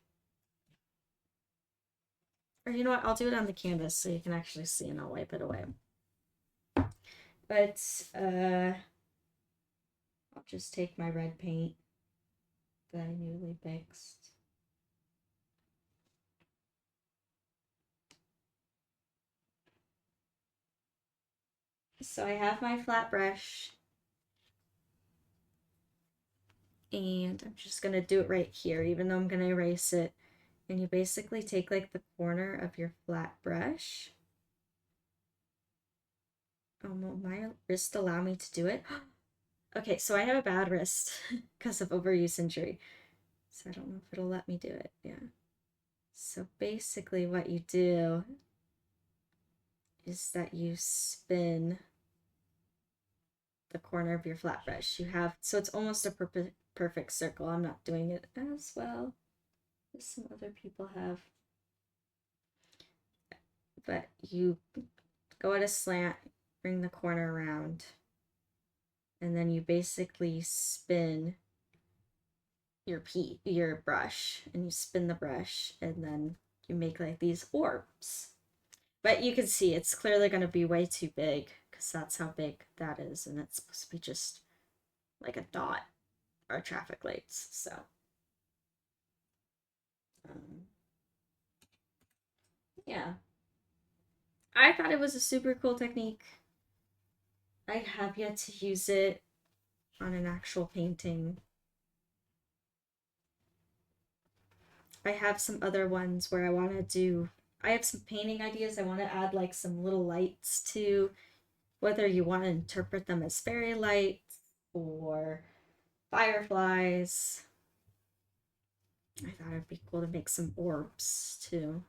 or you know what? I'll do it on the canvas so you can actually see, and I'll wipe it away. But I'll just take my red paint that I newly mixed. So I have my flat brush. And I'm just gonna do it right here, even though I'm gonna erase it. And you basically take like the corner of your flat brush. Will my wrist allow me to do it? Okay, so I have a bad wrist because of overuse injury. So I don't know if it'll let me do it. Yeah. So basically what you do is that you spin the corner of your flat brush. You have, so it's almost a perfect circle. I'm not doing it as well as some other people have. But you go at a slant, bring the corner around, and then you basically spin your brush, and you spin the brush, and then you make like these orbs. But you can see it's clearly going to be way too big because that's how big that is, and it's supposed to be just like a dot or traffic lights. So yeah, I thought it was a super cool technique. I have yet to use it on an actual painting. I have some other ones where I want to do, I have some painting ideas. I want to add like some little lights to, whether you want to interpret them as fairy lights or fireflies. I thought it'd be cool to make some orbs too.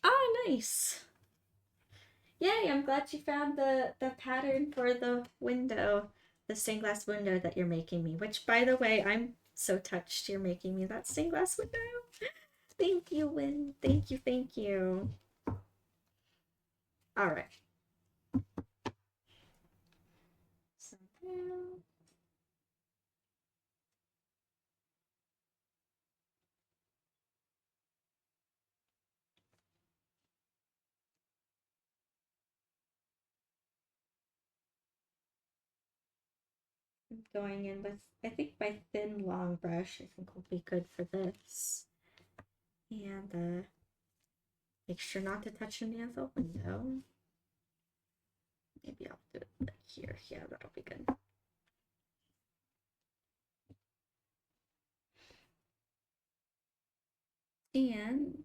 Oh, nice. Yay, I'm glad you found the pattern for the window, the stained glass window that you're making me, which by the way, I'm so touched you're making me that stained glass window. Thank you, Win. Thank you, thank you. All right. So now I'm going in with, I think my thin long brush, I think will be good for this. And make sure not to touch any of the window. Maybe I'll do it like here. Yeah, that'll be good. And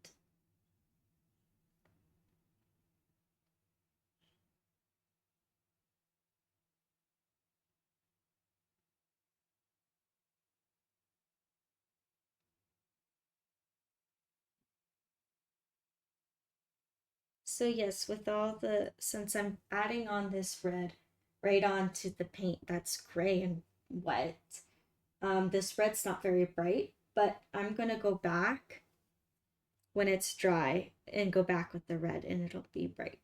so yes, with all the, since I'm adding on this red right onto the paint that's gray and wet, this red's not very bright, but I'm gonna go back when it's dry and go back with the red and it'll be bright.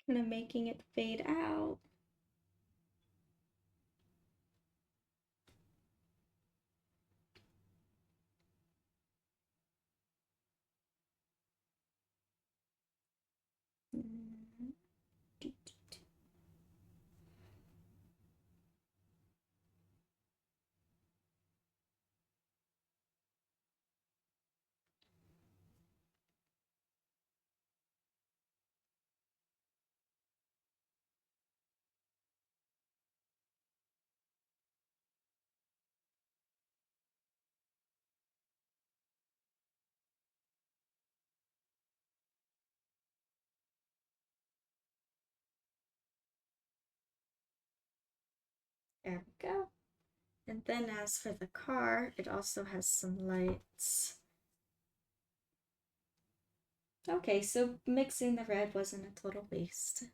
Kind of making it fade out. There we go. And then as for the car, it also has some lights. Okay, so mixing the red wasn't a total waste.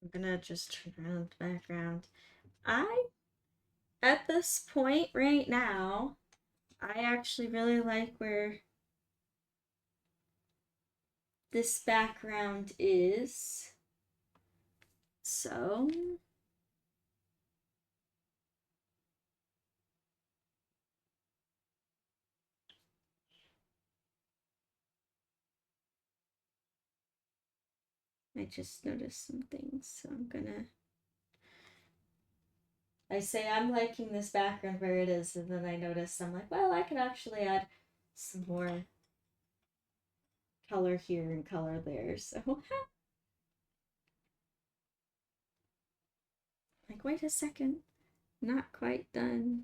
I'm gonna just turn around the background. At this point right now, I actually really like where this background is. So I just noticed some things, so I say I'm liking this background where it is, and then I notice I'm like, well, I could actually add some more color here and color there, so like, wait a second, not quite done.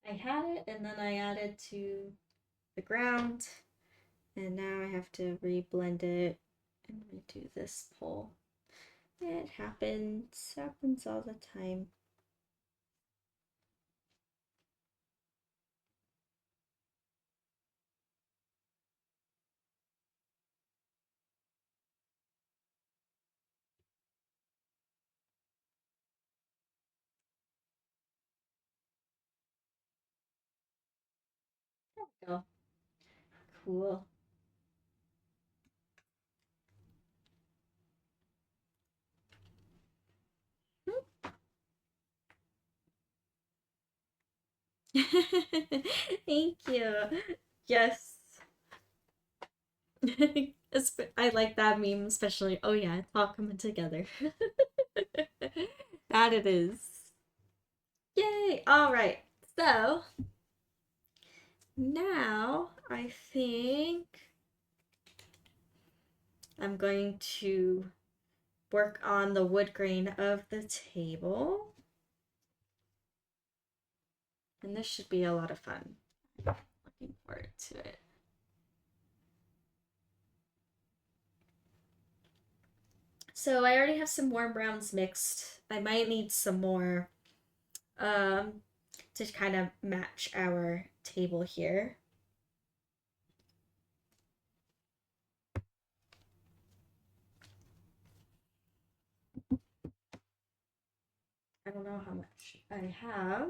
I had it, and then I added to the ground, and now I have to re-blend it and redo this pole. It happens all the time. There we go. Cool. Thank you. Yes. I like that meme especially. Oh yeah, it's all coming together. That it is. Yay! All right. So now I think I'm going to work on the wood grain of the table. And this should be a lot of fun. Looking forward to it. So I already have some warm browns mixed. I might need some more to kind of match our table here. I don't know how much I have.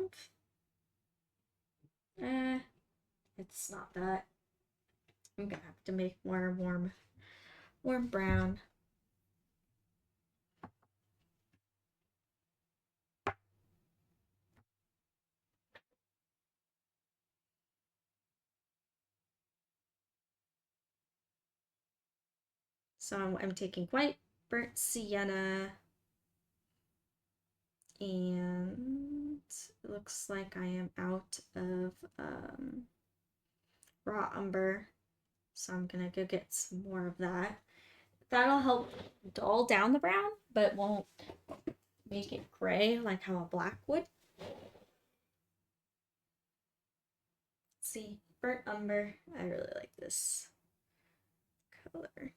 It's not that. I'm gonna have to make more warm brown. So I'm taking white, burnt sienna, and it looks like I am out of raw umber. So I'm gonna go get some more of that. That'll help dull down the brown, but won't make it gray like how a black would. Let's see, burnt umber. I really like this color.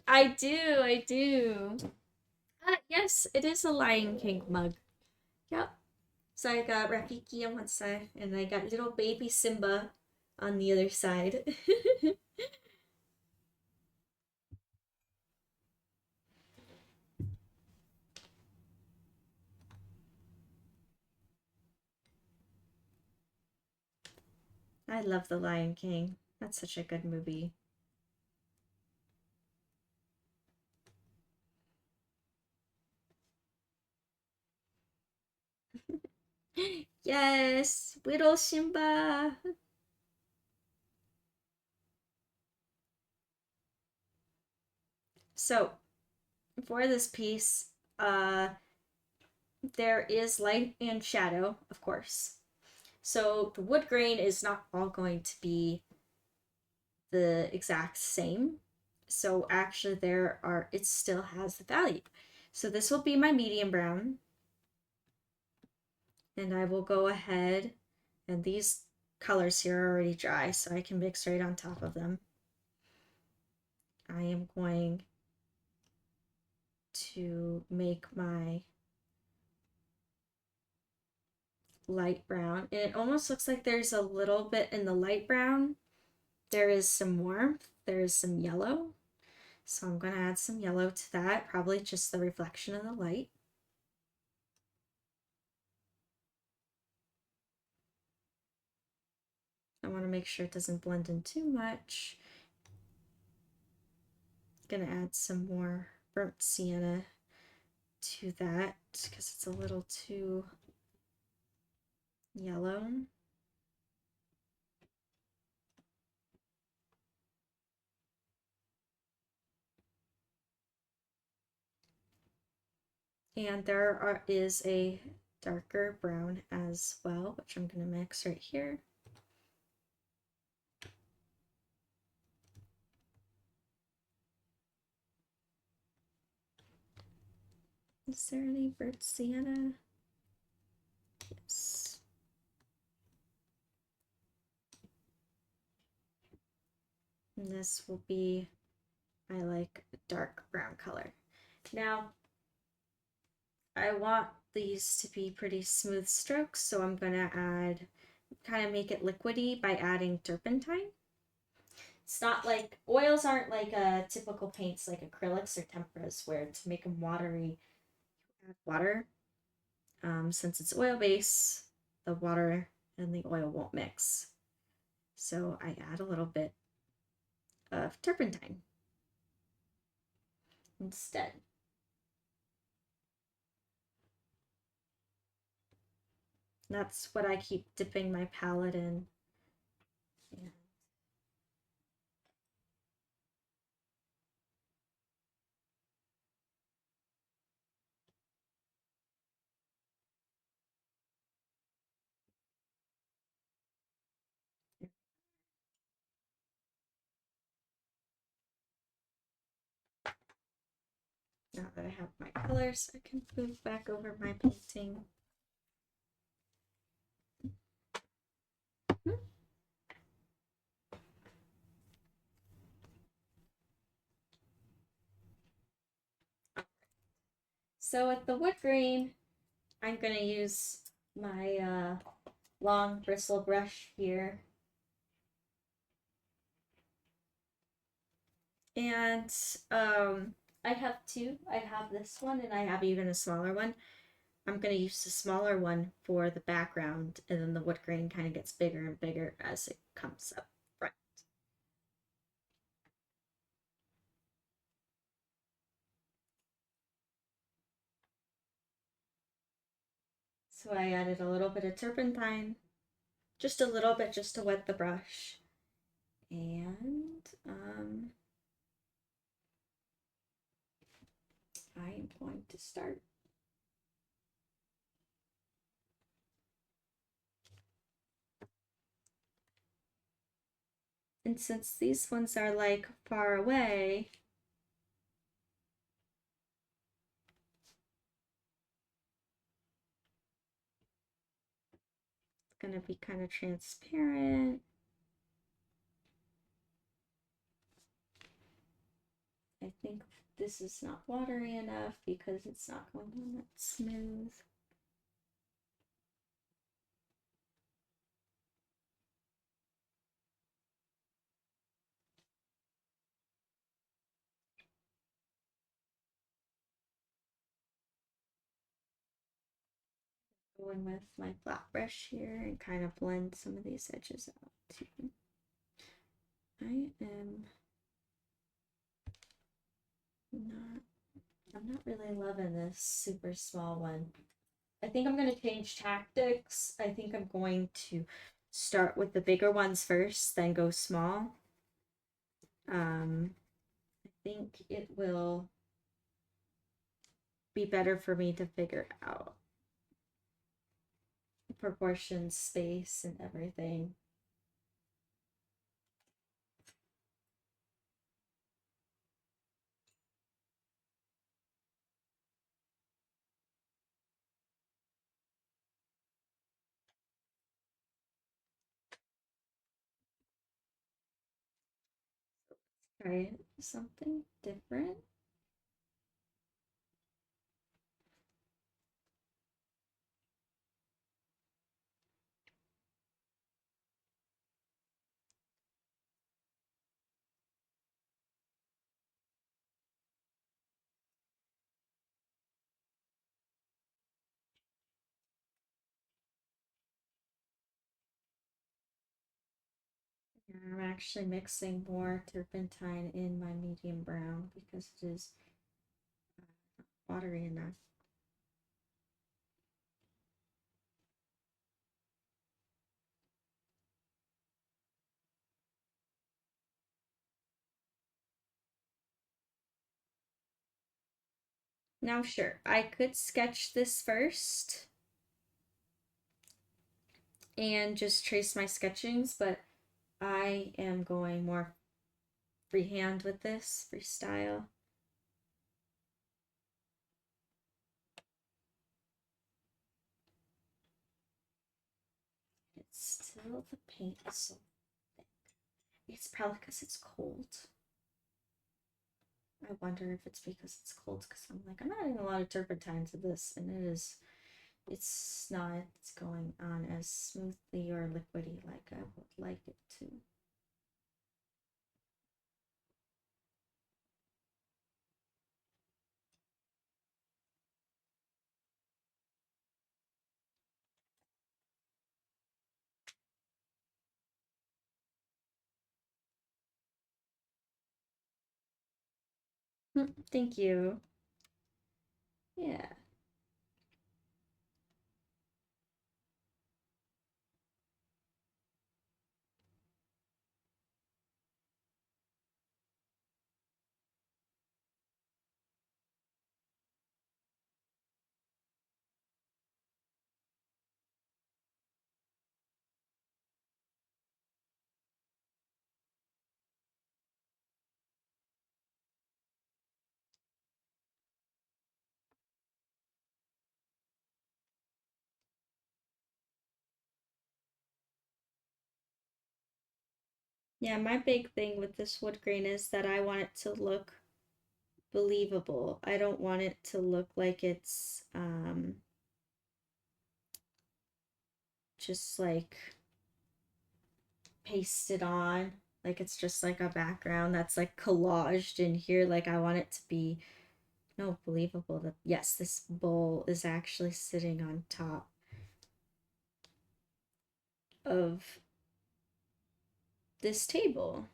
I do. Yes, it is a Lion King mug. Yep. So I got Rafiki on one side, and I got little baby Simba on the other side. I love The Lion King. That's such a good movie. Yes, little Simba. So, for this piece, there is light and shadow, of course. So, the wood grain is not all going to be the exact same. So, actually, it still has the value. So, this will be my medium brown. And I will go ahead, and these colors here are already dry, so I can mix right on top of them. I am going to make my light brown, and it almost looks like there's a little bit in the light brown. There is some warmth, there is some yellow, so I'm going to add some yellow to that, probably just the reflection of the light. I want to make sure it doesn't blend in too much. I'm going to add some more burnt sienna to that because it's a little too yellow. And is a darker brown as well, which I'm going to mix right here. Is there any burnt sienna? Yes. And this will be my like dark brown color. Now, I want these to be pretty smooth strokes, so I'm going to kind of make it liquidy by adding turpentine. It's not like, oils aren't like typical paints like acrylics or temperas where to make them watery, add water. Since it's oil base, the water and the oil won't mix. So I add a little bit of turpentine instead. That's what I keep dipping my palette in. Yeah. Now that I have my colors, I can move back over my painting. So with the wood grain, I'm going to use my long bristle brush here. And I have two. I have this one and I have even a smaller one. I'm going to use the smaller one for the background, and then the wood grain kind of gets bigger and bigger as it comes up front. So I added a little bit of turpentine, just a little bit just to wet the brush. And I am going to start And since these ones are like far away, it's gonna be kind of transparent. I think this is not watery enough because it's not going on that smooth. Going with my flat brush here and kind of blend some of these edges out too. I'm not really loving this super small one. I think I'm going to change tactics. I think I'm going to start with the bigger ones first, then go small. I think it will be better for me to figure out proportions, space, and everything. Try something different. Yeah, I'm actually mixing more turpentine in my medium brown because it is watery enough. Now, sure, I could sketch this first and just trace my sketchings, but I am going more freehand with this, freestyle. It's still the paint is so thick. It's probably because it's cold. I wonder if it's because it's cold because I'm like, I'm adding a lot of turpentine to this, and it's not going on as smoothly or liquidy like I would like it to. Thank you. Yeah. Yeah, my big thing with this wood grain is that I want it to look believable. I don't want it to look like it's just like pasted on, like it's just like a background that's like collaged in here. Like I want it to be no believable that yes, this bowl is actually sitting on top of this table.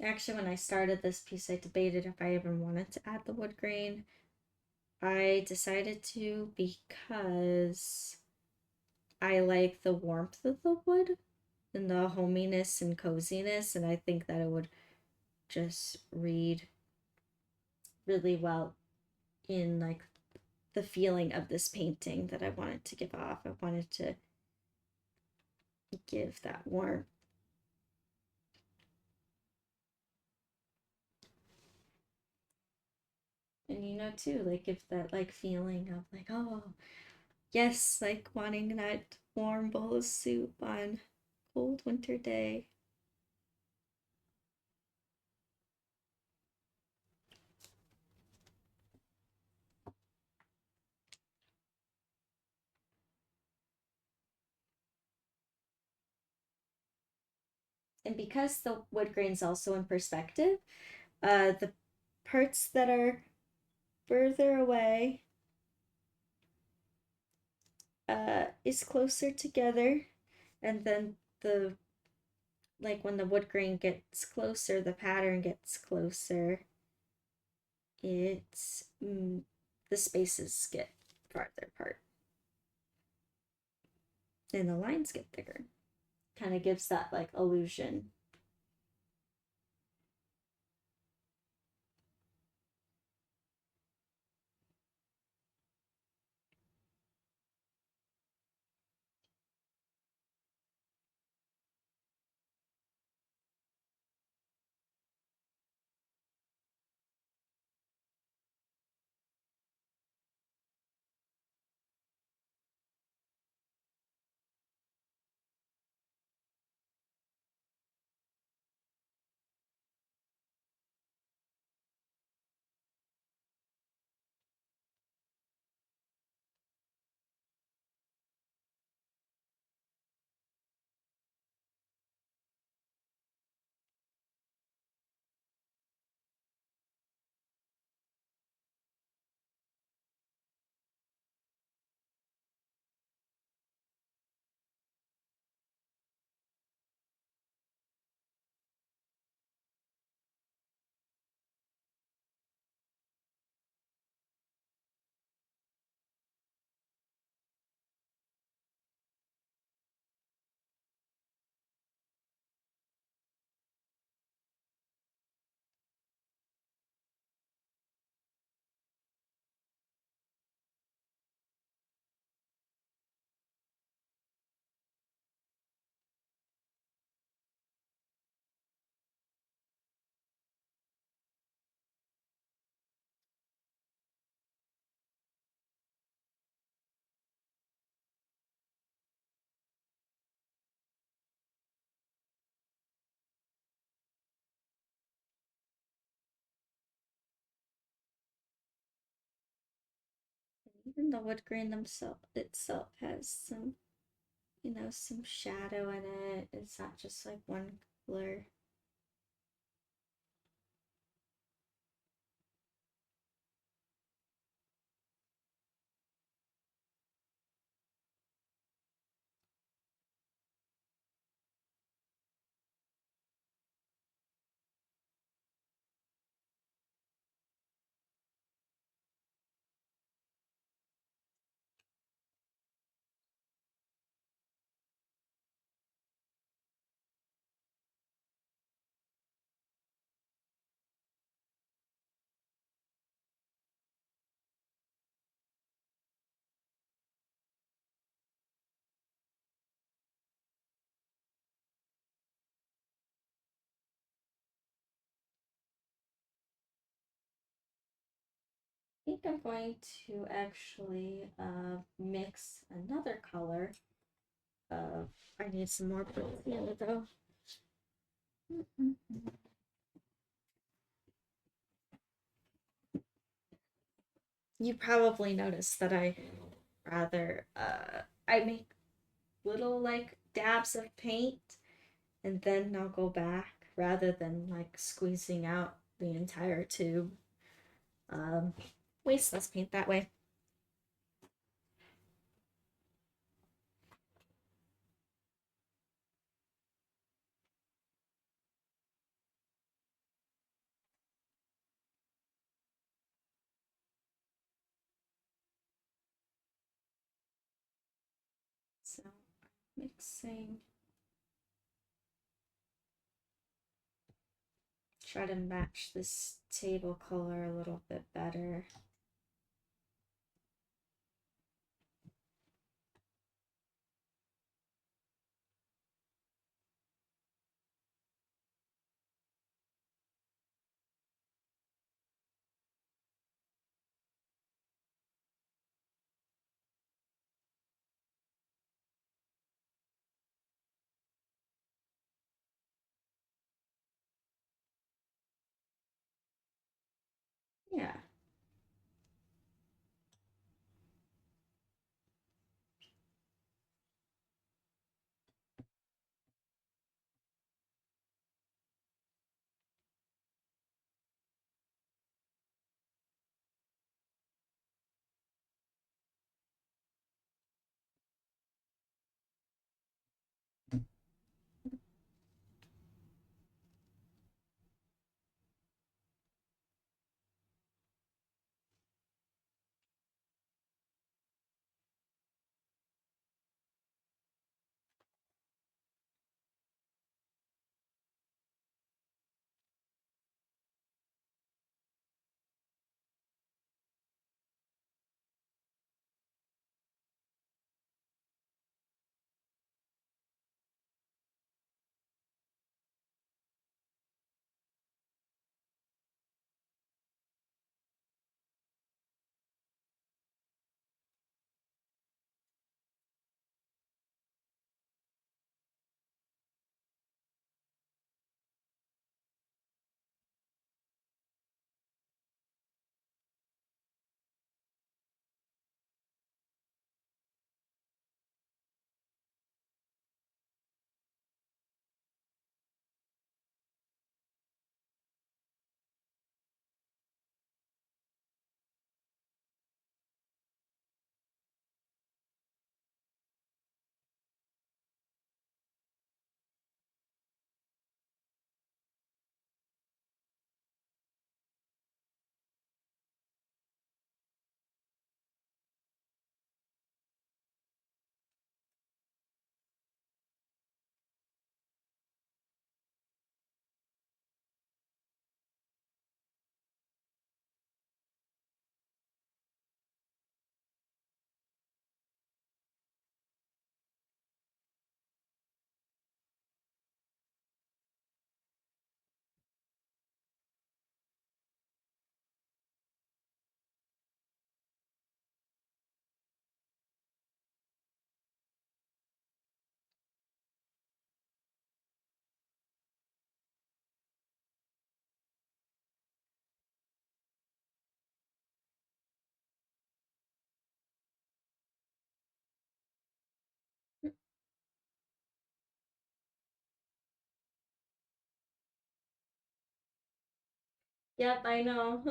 Actually, when I started this piece, I debated if I even wanted to add the wood grain. I decided to because I like the warmth of the wood. and the hominess and coziness, and I think that it would just read really well in like the feeling of this painting that I wanted to give off. I wanted to give that warmth. And you know too, like if that like feeling of like, oh yes, like wanting that warm bowl of soup on cold winter day. And because the wood grain's also in perspective, the parts that are further away is closer together, and then the like when the wood grain gets closer, the pattern gets closer. It's the spaces get farther apart, and the lines get bigger. Kind of gives that like illusion. Even the wood grain itself has some, you know, some shadow in it. It's not just like one color. I think I'm going to actually mix another color. I need some more perfume though. You probably noticed that I make little like dabs of paint and then I'll go back rather than like squeezing out the entire tube. Um, Waste less paint that way. So mixing try to match this table color a little bit better. Yeah. Yep, I know.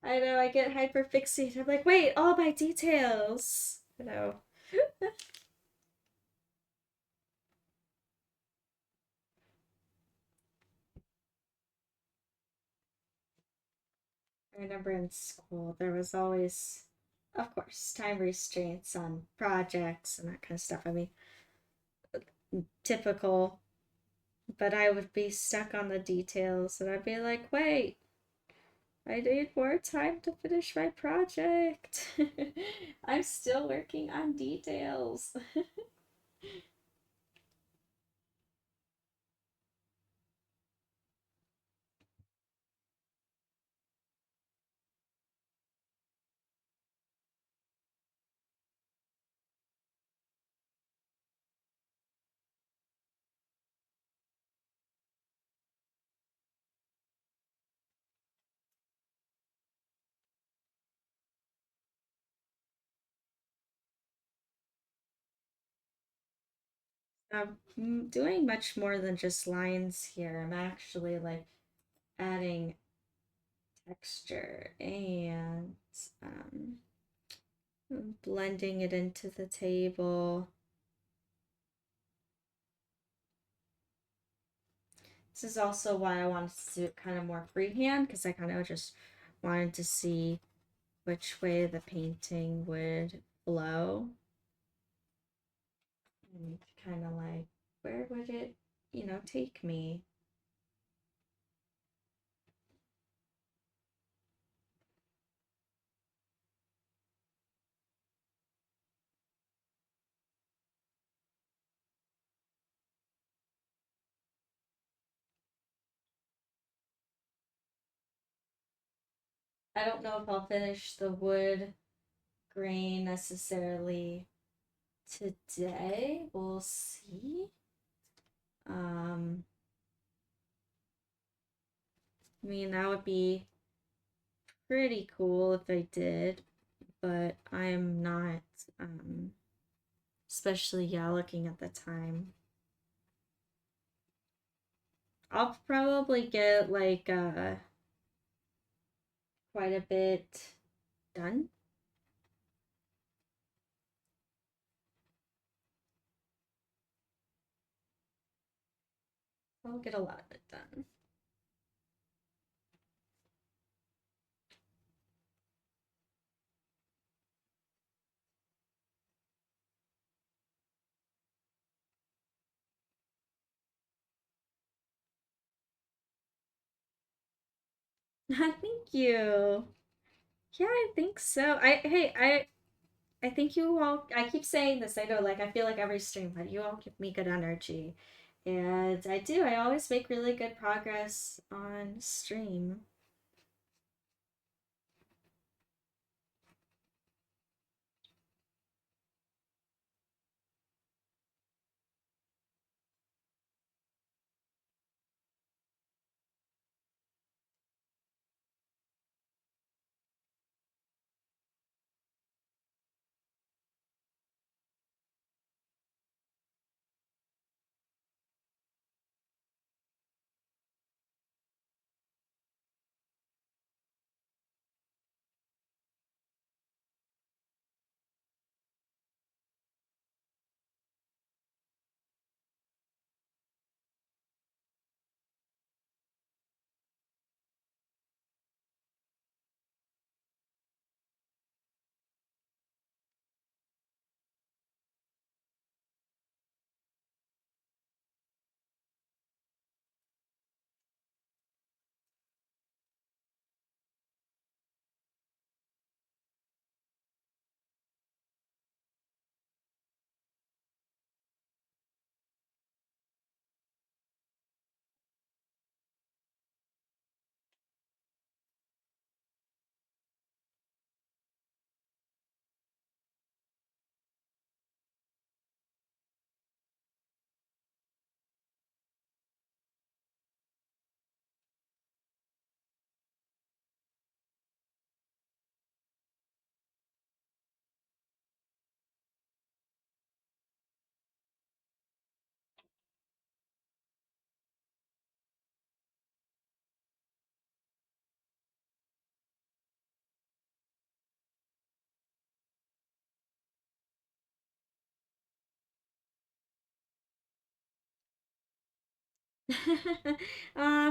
I know, I get hyperfixated. I'm like, wait, all my details. You know. I remember in school there was always, of course, time restraints on projects and that kind of stuff. I mean, typical, but I would be stuck on the details and I'd be like, wait, I need more time to finish my project. I'm still working on details. I'm doing much more than just lines here. I'm actually like adding texture and um, blending it into the table. This is also why I wanted to do it kind of more freehand because I kind of just wanted to see which way the painting would flow and kind of like where would it, take me. I don't know if I'll finish the wood grain necessarily today. We'll see. I mean, that would be pretty cool if I did, but I'm not, especially, yeah, looking at the time. I'll probably get, like, quite a bit done. I'll get a lot of it done. Thank you. Yeah, I think so. I think you all, I keep saying this, I know, like, I feel like every stream, but you all give me good energy. And I do, I always make really good progress on stream.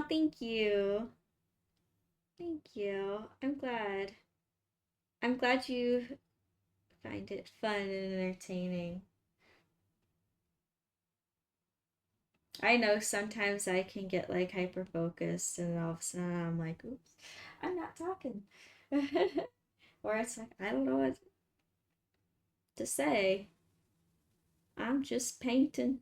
Thank you. Thank you. I'm glad. I'm glad you find it fun and entertaining. I know sometimes I can get like hyper focused and all of a sudden I'm like, oops, I'm not talking. Or it's like, I don't know what to say. I'm just painting.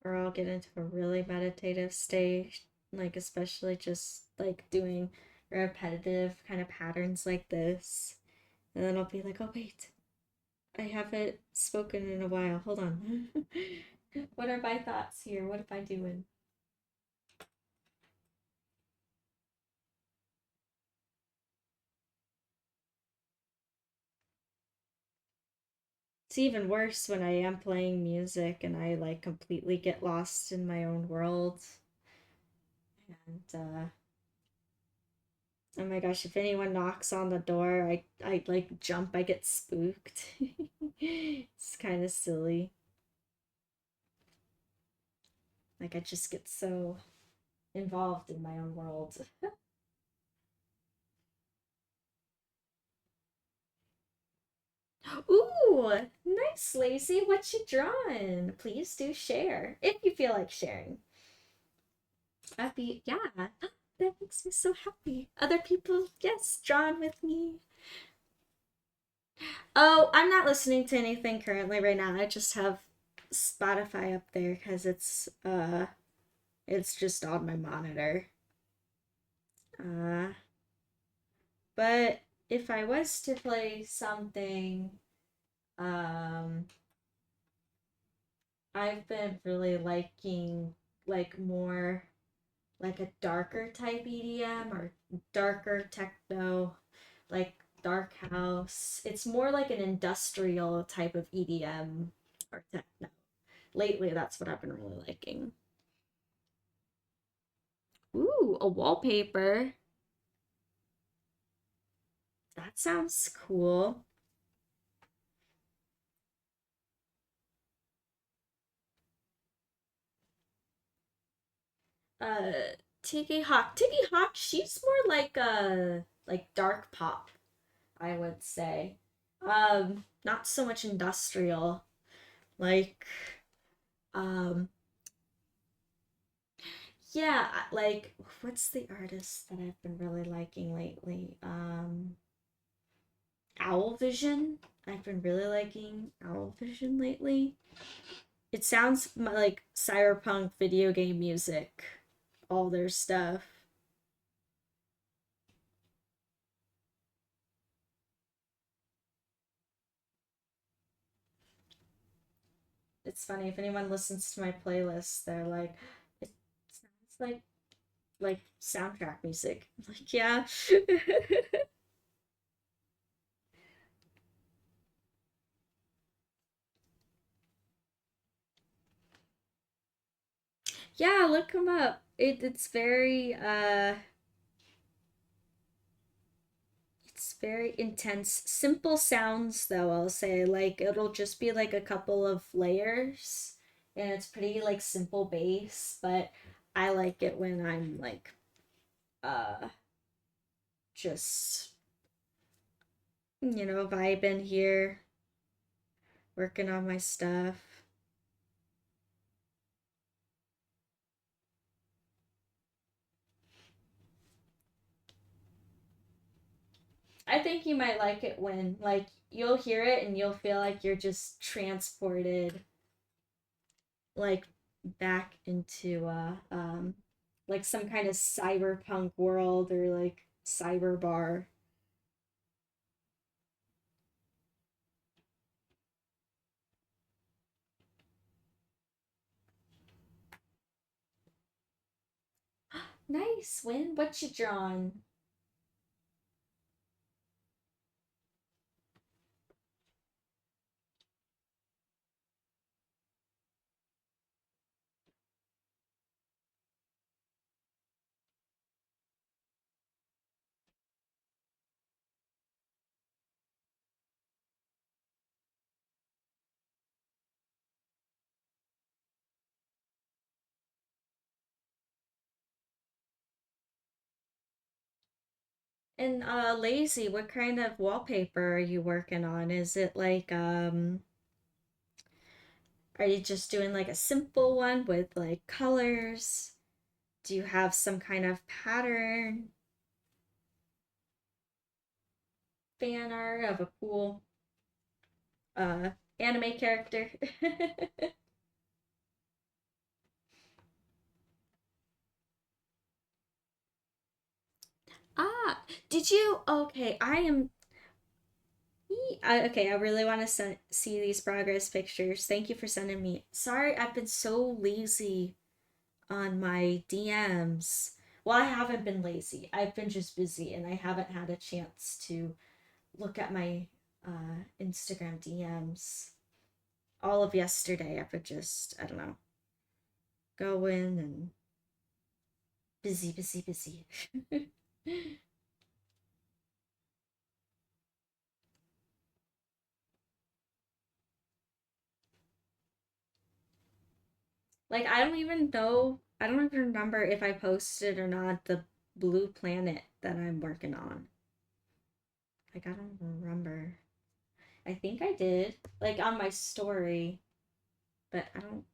Or I'll get into a really meditative state, like, especially just like doing repetitive kind of patterns like this. And then I'll be like, oh, wait, I haven't spoken in a while. Hold on. What are my thoughts here? What am I doing? It's even worse when I am playing music and I like completely get lost in my own world. And oh my gosh, if anyone knocks on the door, I like jump, I get spooked. It's kind of silly. Like I just get so involved in my own world. Ooh, nice, Lacey. What you drawing? Please do share if you feel like sharing. Happy, yeah. That makes me so happy. Other people, yes, drawn with me. Oh, I'm not listening to anything currently right now. I just have Spotify up there because it's just on my monitor. Uh but if I was to play something, um I've been really liking like more like a darker type EDM or darker techno, like dark house. It's more like an industrial type of EDM or techno. Lately, that's what I've been really liking. Ooh, a wallpaper. That sounds cool. Uh, Tiki Hawk. Tiki Hawk, she's more like dark pop, I would say. Not so much industrial. Like, um, yeah, like what's the artist that I've been really liking lately? Owl Vision. I've been really liking Owl Vision lately. It sounds like cyberpunk video game music, all their stuff. It's funny if anyone listens to my playlist, they're like, it sounds like soundtrack music. I'm like, yeah. Yeah, look them up. It's very it's very intense. Simple sounds though, I'll say. Like it'll just be like a couple of layers and it's pretty like simple bass, but I like it when I'm like uh just vibing here, working on my stuff. I think you might like it when like you'll hear it and you'll feel like you're just transported like back into like some kind of cyberpunk world or like cyber bar. Nice, Win. What you drawn? And Lazy, what kind of wallpaper are you working on? Is it like are you just doing like a simple one with like colors? Do you have some kind of pattern, fan art of a cool uh anime character? Ah, did you? Okay, I am. Okay, I really want to see these progress pictures. Thank you for sending me. Sorry, I've been so lazy on my DMs. Well, I haven't been lazy. I've been just busy and I haven't had a chance to look at my Instagram DMs. All of yesterday, I've been just, I don't know, going and busy, busy, busy. Like, I don't even know, I don't even remember if I posted or not the blue planet that I'm working on. Like, I don't remember. I think I did, like on my story, but I don't.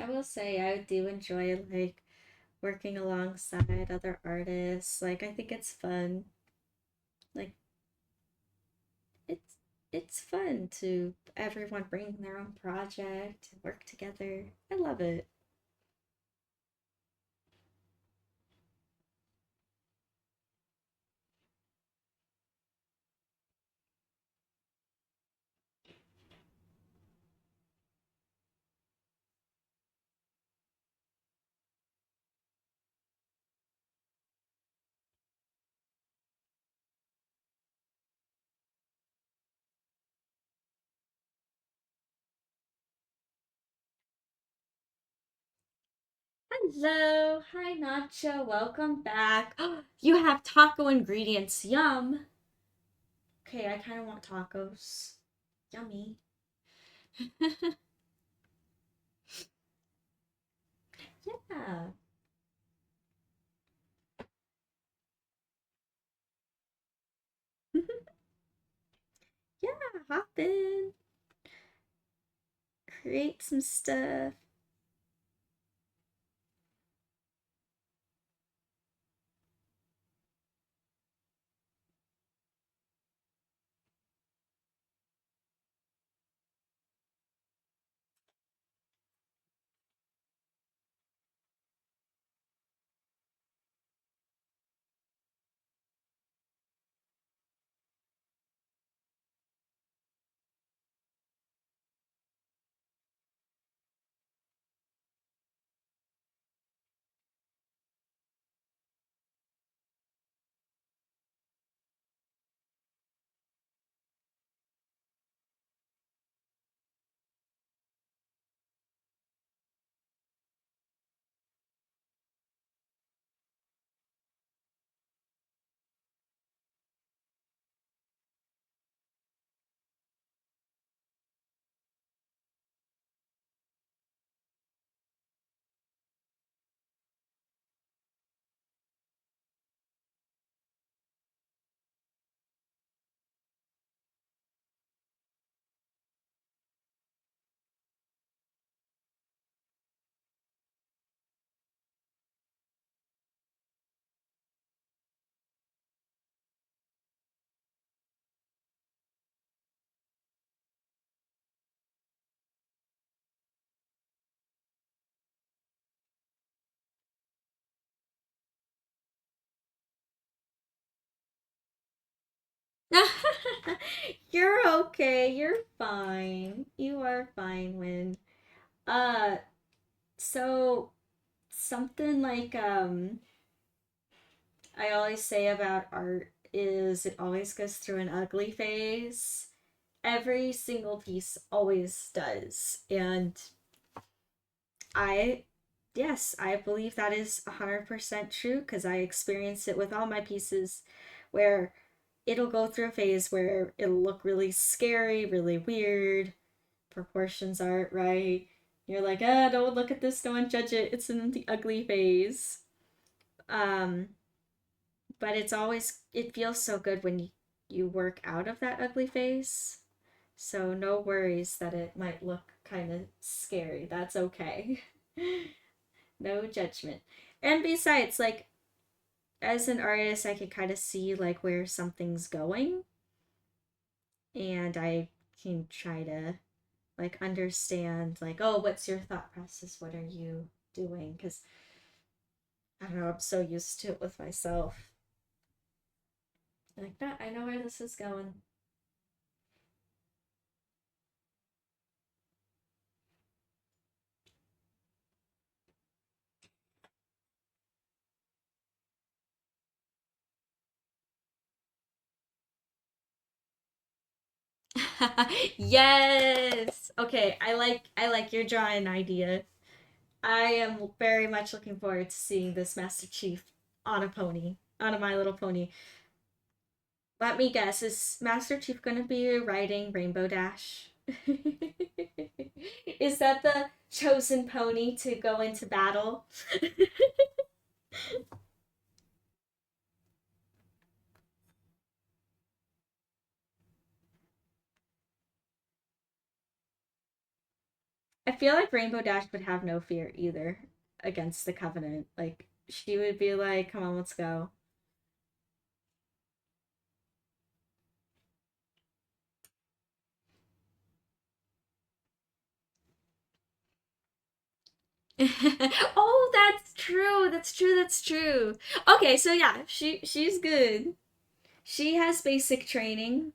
I will say I do enjoy like working alongside other artists. Like I think it's fun. Like it's it's fun to everyone bring their own project and work together. I love it. Hello, hi Nacho, welcome back. You have taco ingredients, yum. Okay, I kind of want tacos. Yummy. Yeah. Yeah, hop in, create some stuff. You're okay. You're fine. You are fine, Win. Uh, so something like I always say about art is it always goes through an ugly phase. Every single piece always does. And I yes, I believe that is 100% true because I experience it with all my pieces where it'll go through a phase where it'll look really scary, really weird, proportions aren't right. You're like, ah, don't look at this, don't judge it. It's in the ugly phase. Um, but it's always it feels so good when you work out of that ugly phase. So no worries that it might look kind of scary. That's okay. No judgment. And besides, like as an artist, I can kind of see like where something's going, and I can try to like understand like, oh, what's your thought process? What are you doing? Because I don't know, I'm so used to it with myself. Like that, I know where this is going. Yes. Okay, I like your drawing idea. I am very much looking forward to seeing this Master Chief on a pony, on a My Little Pony. Let me guess, is Master Chief going to be riding Rainbow Dash? Is that the chosen pony to go into battle? I feel like Rainbow Dash would have no fear either against the Covenant. Like, she would be like, come on, let's go. Oh, that's true. That's true. That's true. Okay, so yeah, she's good. She has basic training.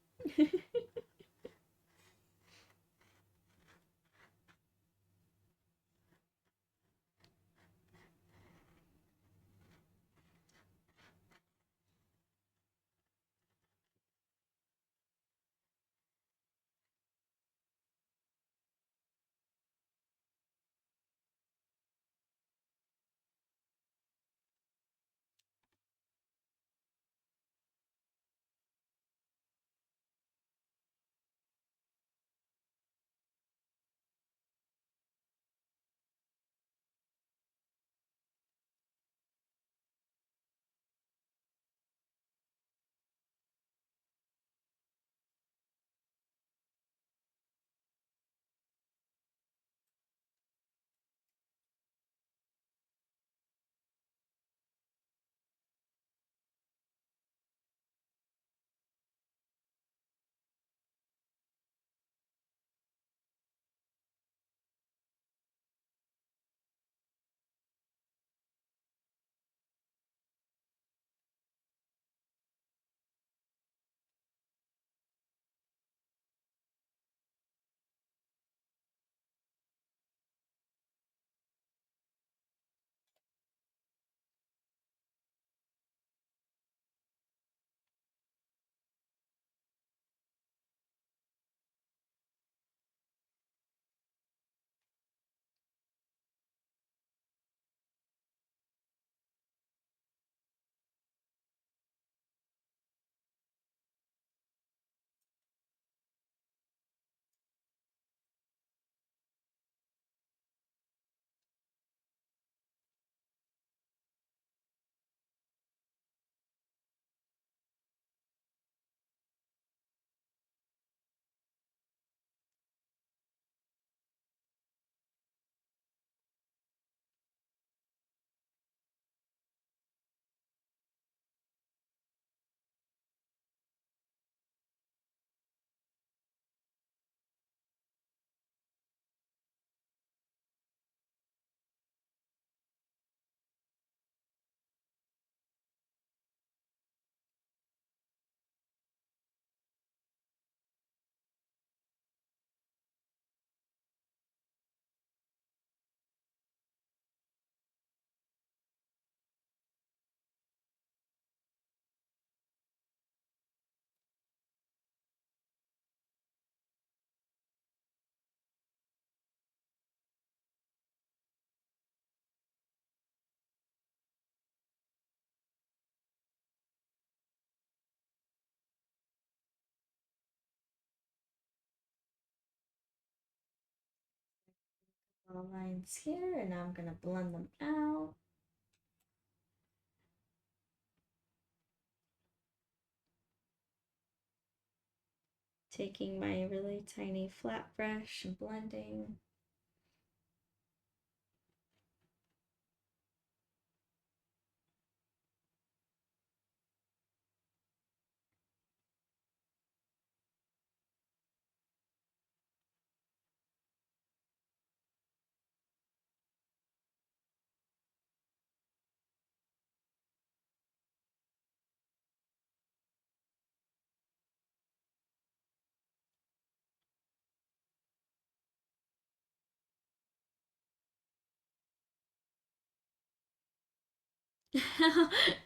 All lines here, and now I'm gonna blend them out. Taking my really tiny flat brush and blending.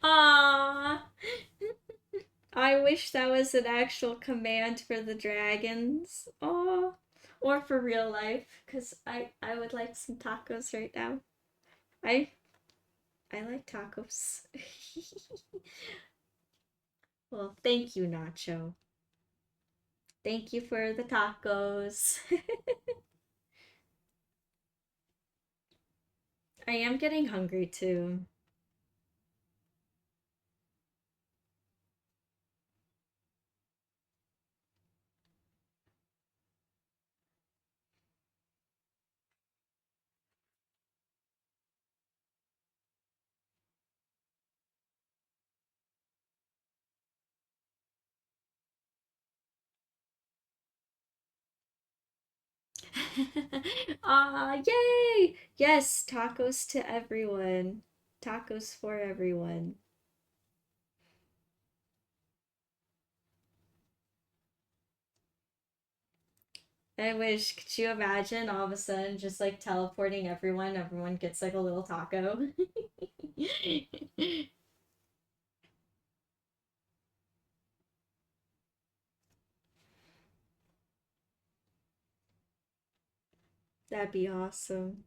Aww. I wish that was an actual command for the dragons. Oh, or for real life, because I would like some tacos right now. I I like tacos. Well, thank you, Nacho. Thank you for the tacos. I am getting hungry too. Aw, yay! Yes, tacos to everyone. Tacos for everyone. I wish, could you imagine all of a sudden just like teleporting everyone? Everyone gets like a little taco. That'd be awesome.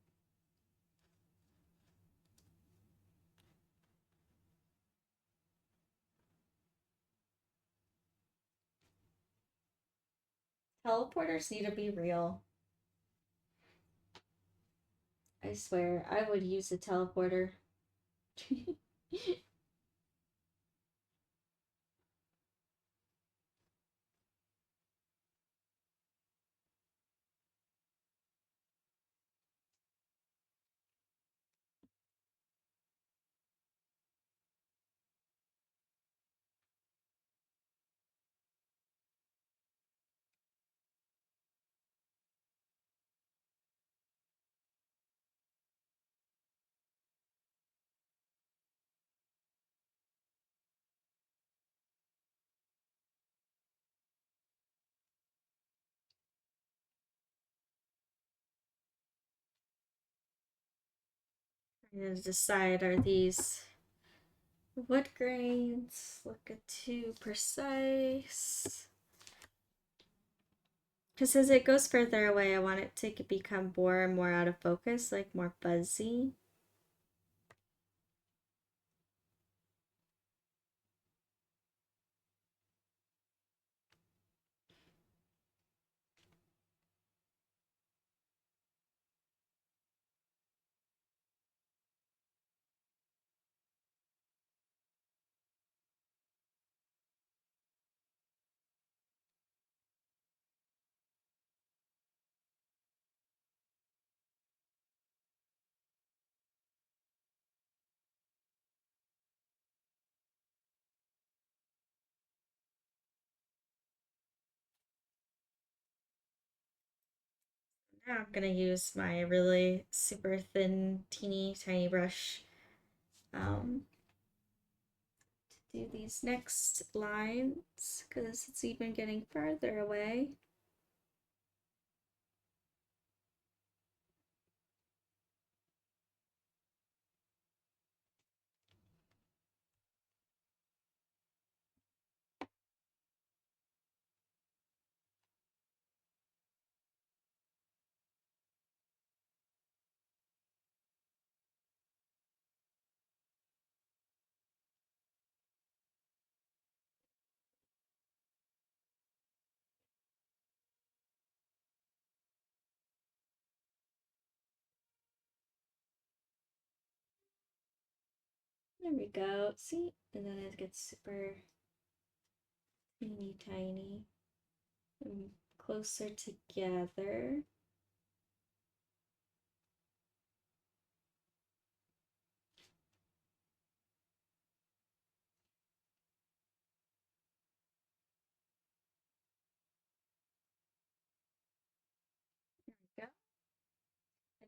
Teleporters need to be real. I swear, I would use a teleporter. I'm gonna decide, are these wood grains? Look at too precise. Because as it goes further away, I want it to become more and more out of focus, like more fuzzy. Now I'm gonna use my really super thin, teeny tiny brush um, to do these next lines because it's even getting farther away. There we go. See? And then it gets super teeny tiny and closer together. There we go.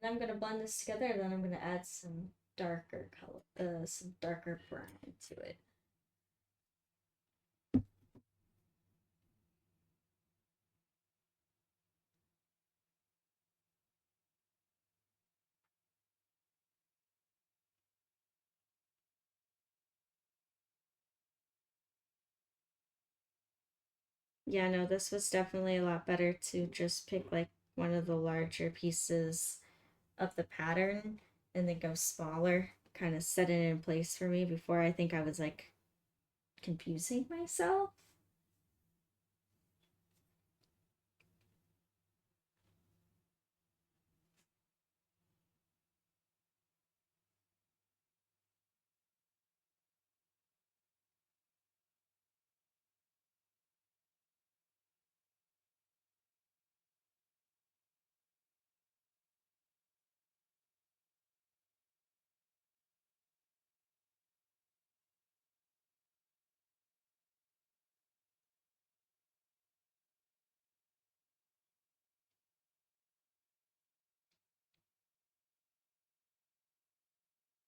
And I'm gonna blend this together, and then I'm gonna add some darker color, some darker brown to it. Yeah, no, this was definitely a lot better to just pick like one of the larger pieces of the pattern and then go smaller, kind of set it in place for me before I think I was like confusing myself.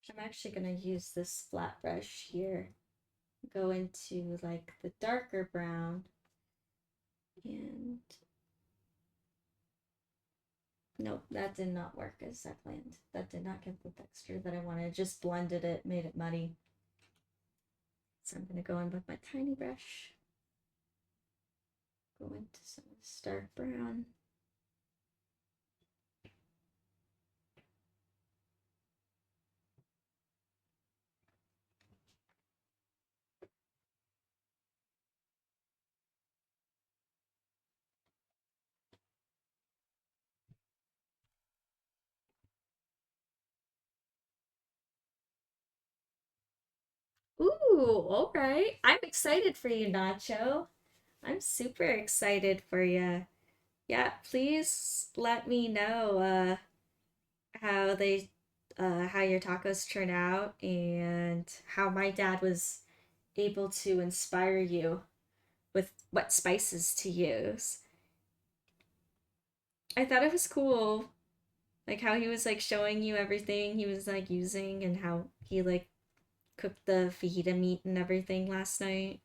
I'm actually gonna use this flat brush here. Go into like the darker brown and nope, that did not work as I planned. That did not give the texture that I wanted. Just blended it, made it muddy. So I'm gonna go in with my tiny brush. Go into some of this dark brown. Ooh, all right. I'm excited for you, Nacho. I'm super excited for you. Yeah, please let me know how they how your tacos turn out and how my dad was able to inspire you with what spices to use. I thought it was cool, like how he was like showing you everything he was like using and how he like cooked the fajita meat and everything last night.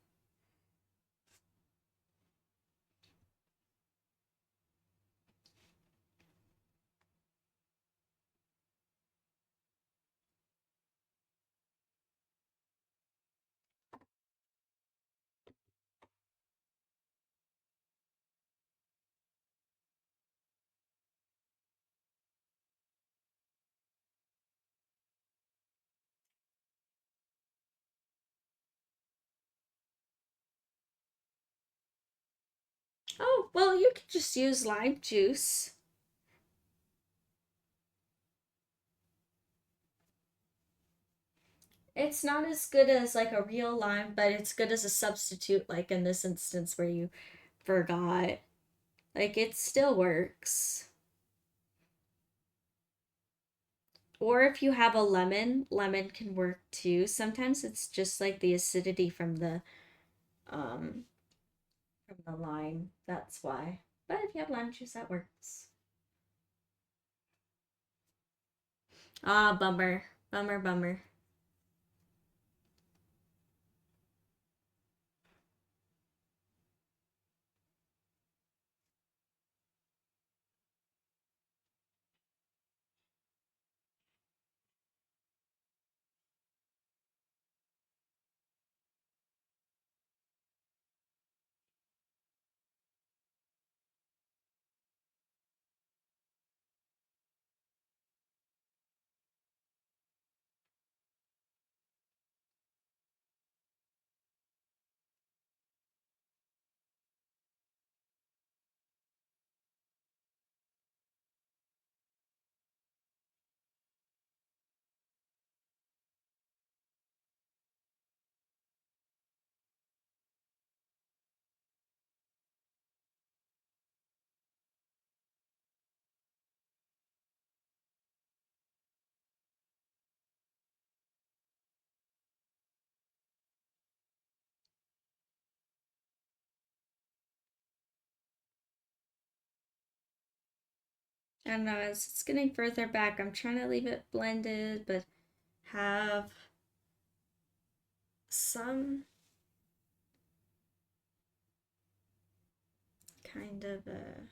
Oh, well, you could just use lime juice. It's not as good as like a real lime, but it's good as a substitute, like in this instance where you forgot. Like it still works. Or if you have a lemon, lemon can work too. Sometimes it's just like the acidity um from the lime. That's why. But if you have lime juice, that works. Ah, bummer. Bummer, bummer. I don't know, as it's getting further back, I'm trying to leave it blended, but have some kind of a.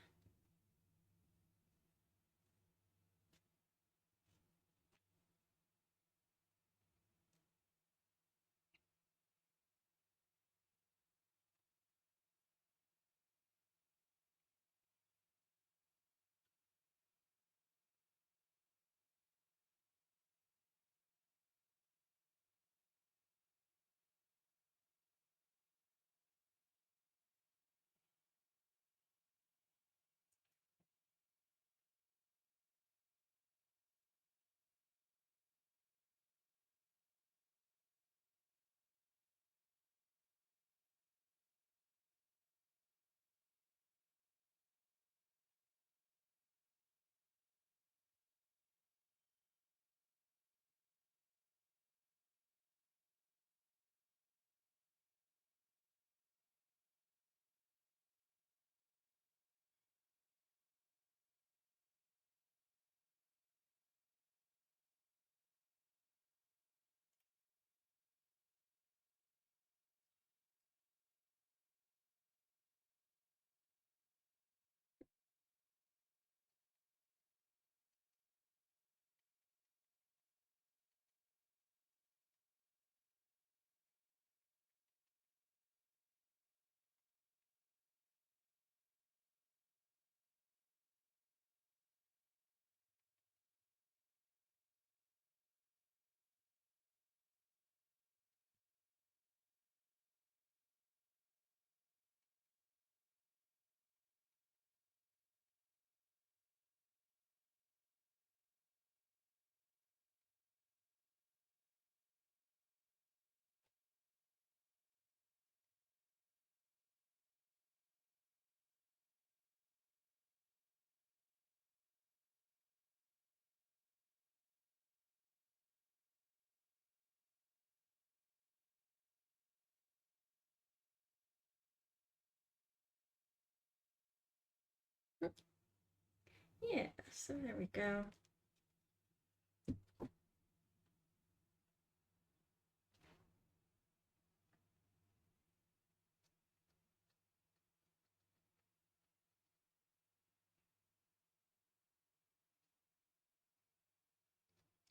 Yeah, so there we go.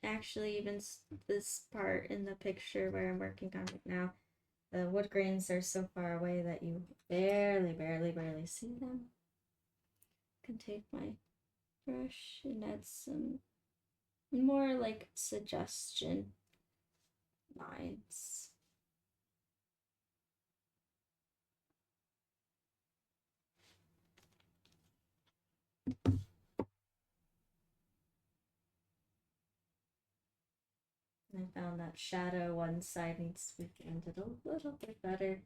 Actually, even this part in the picture where I'm working on it now, the wood grains are so far away that you barely see them. I can take my brush and add some more like suggestion lines. I found that shadow one side needs to be blended a little bit better.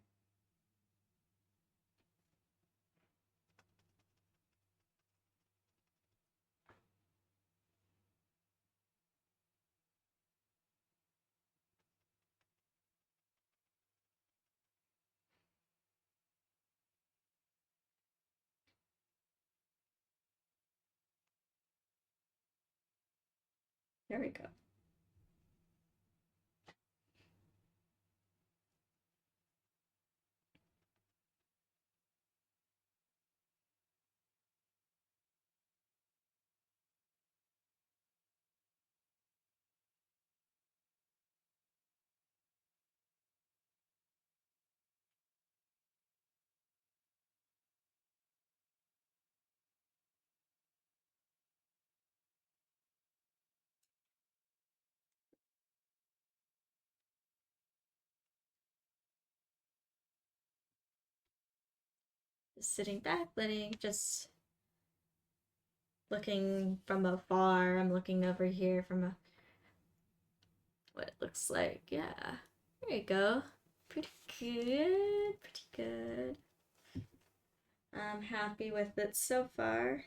There we go. Just sitting back, just looking from afar. I'm looking over here from what it looks like. Yeah, there you go. Pretty good, pretty good. I'm happy with it so far.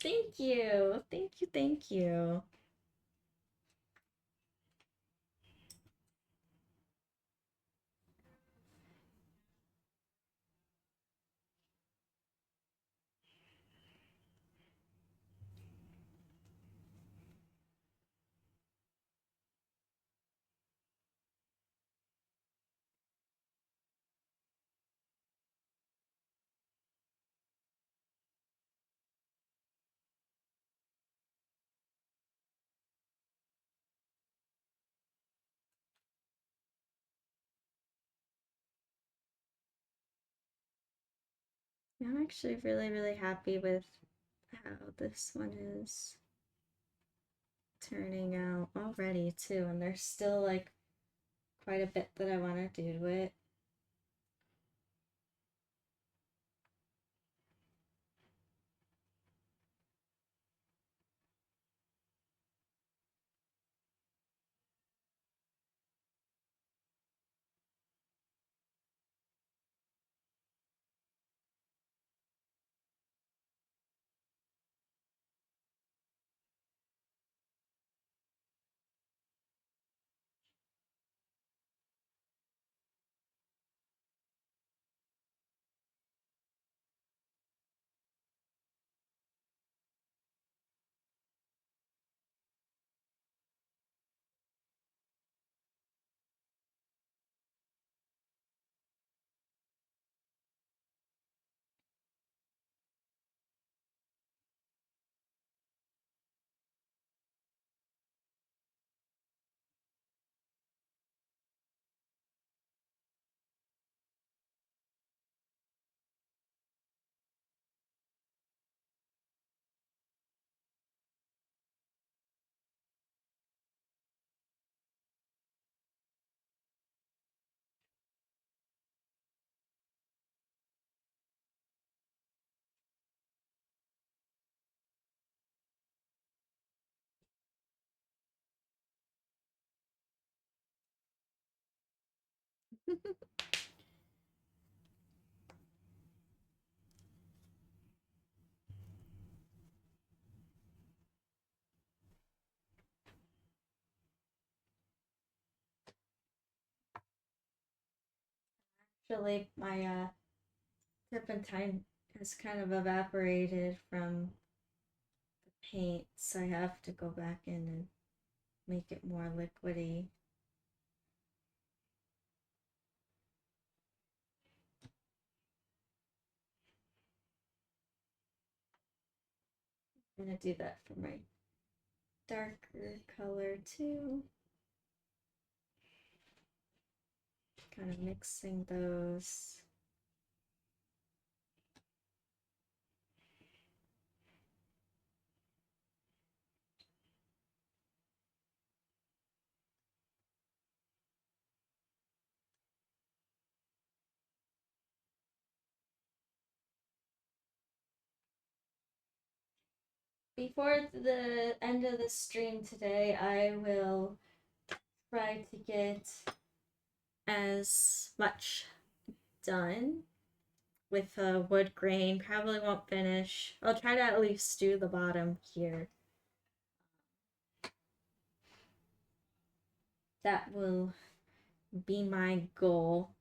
Thank you, thank you, thank you. I'm actually really happy with how this one is turning out already too, and there's still like quite a bit that I want to do to it. Actually, my turpentine has kind of evaporated from the paint, so I have to go back in and make it more liquidy. I'm gonna do that for my darker color too. Kind of mixing those. Before the end of the stream today, I will try to get as much done with a wood grain. Probably won't finish. I'll try to at least do the bottom here. That will be my goal.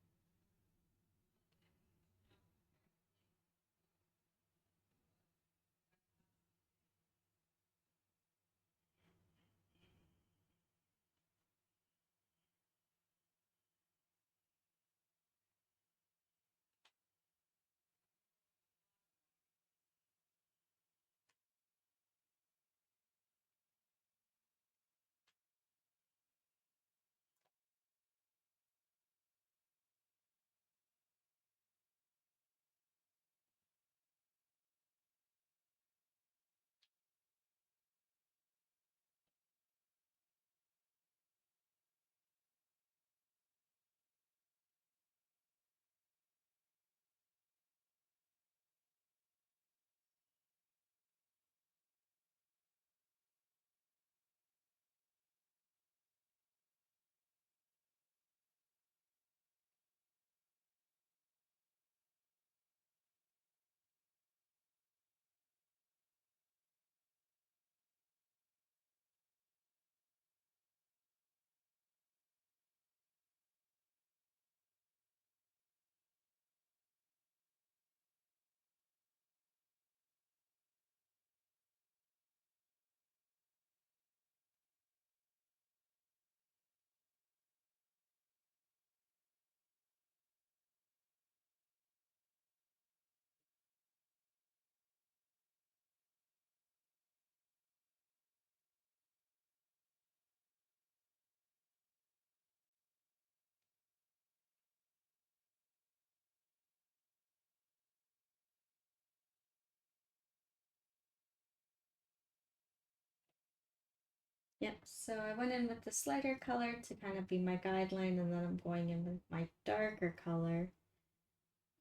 Yep, so I went in with the slighter color to kind of be my guideline, and then I'm going in with my darker color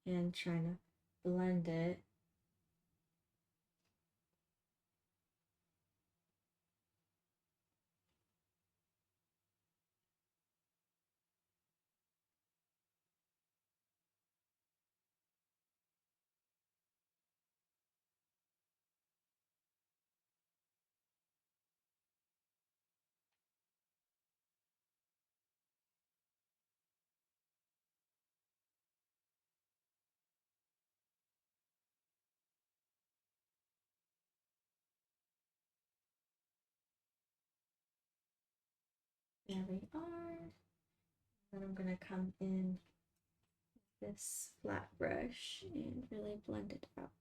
and trying to blend it. There we are. Then I'm gonna come in with this flat brush and really blend it out.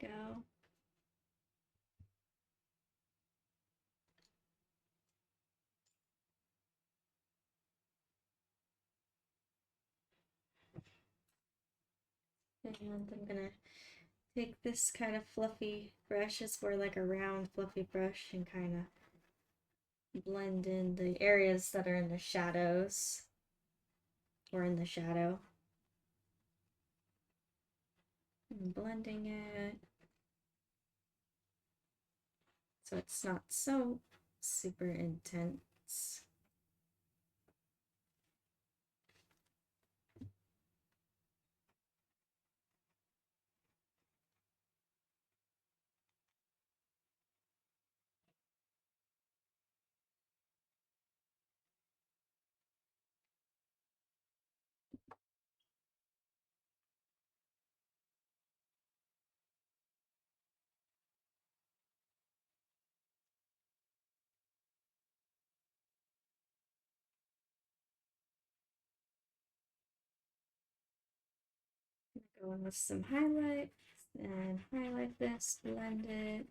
go. And I'm gonna take this kind of fluffy brush. It's more like a round fluffy brush and kind of blend in the areas that are in the shadows or in the shadow. And blending it so it's not so super intense. Go in with some highlights and highlight this, blend it.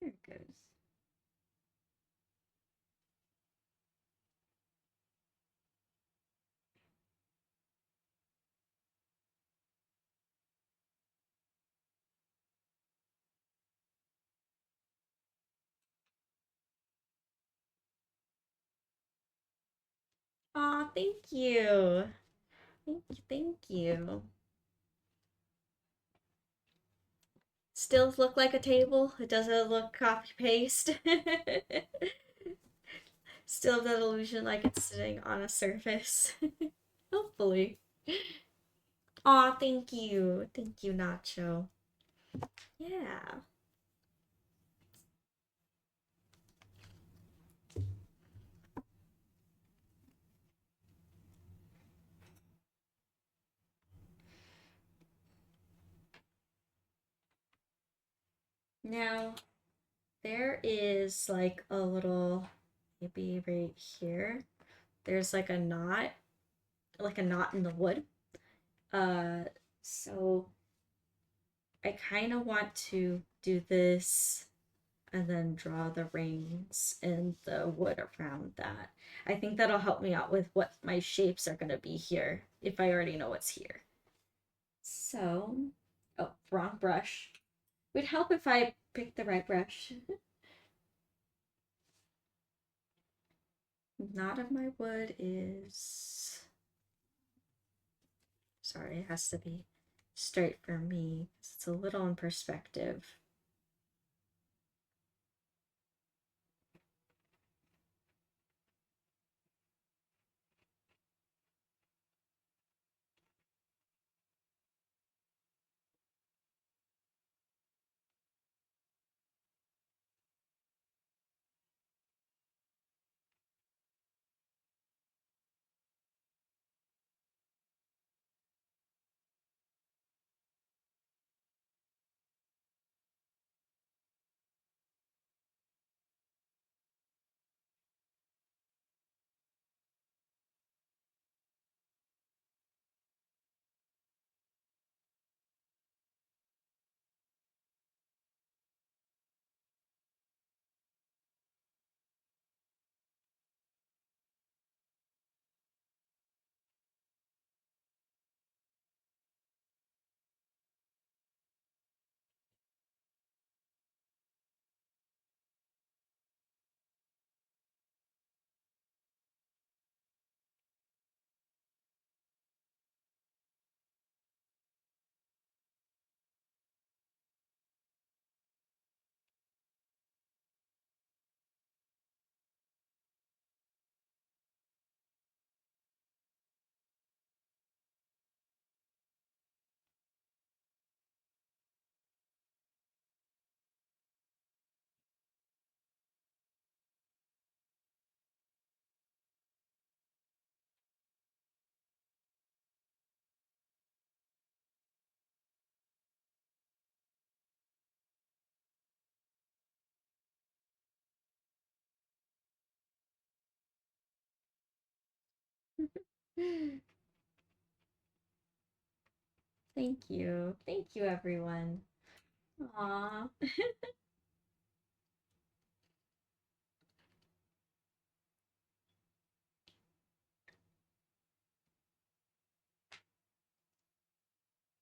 There it goes. Aw, thank you. Thank you, thank you. Still look like a table. It doesn't look copy paste. Still have that illusion like it's sitting on a surface. Hopefully. Aw, thank you. Thank you, Nacho. Yeah. Now, there is like a little, maybe right here, there's like a knot in the wood. Uh, so I kind of want to do this and then draw the rings and the wood around that. I think that'll help me out with what my shapes are going to be here if I already know what's here. So, oh, wrong brush. Would help if I picked the right brush. Knot of my wood is, sorry, it has to be straight for me. It's a little in perspective. Thank you. Thank you, everyone. Aw.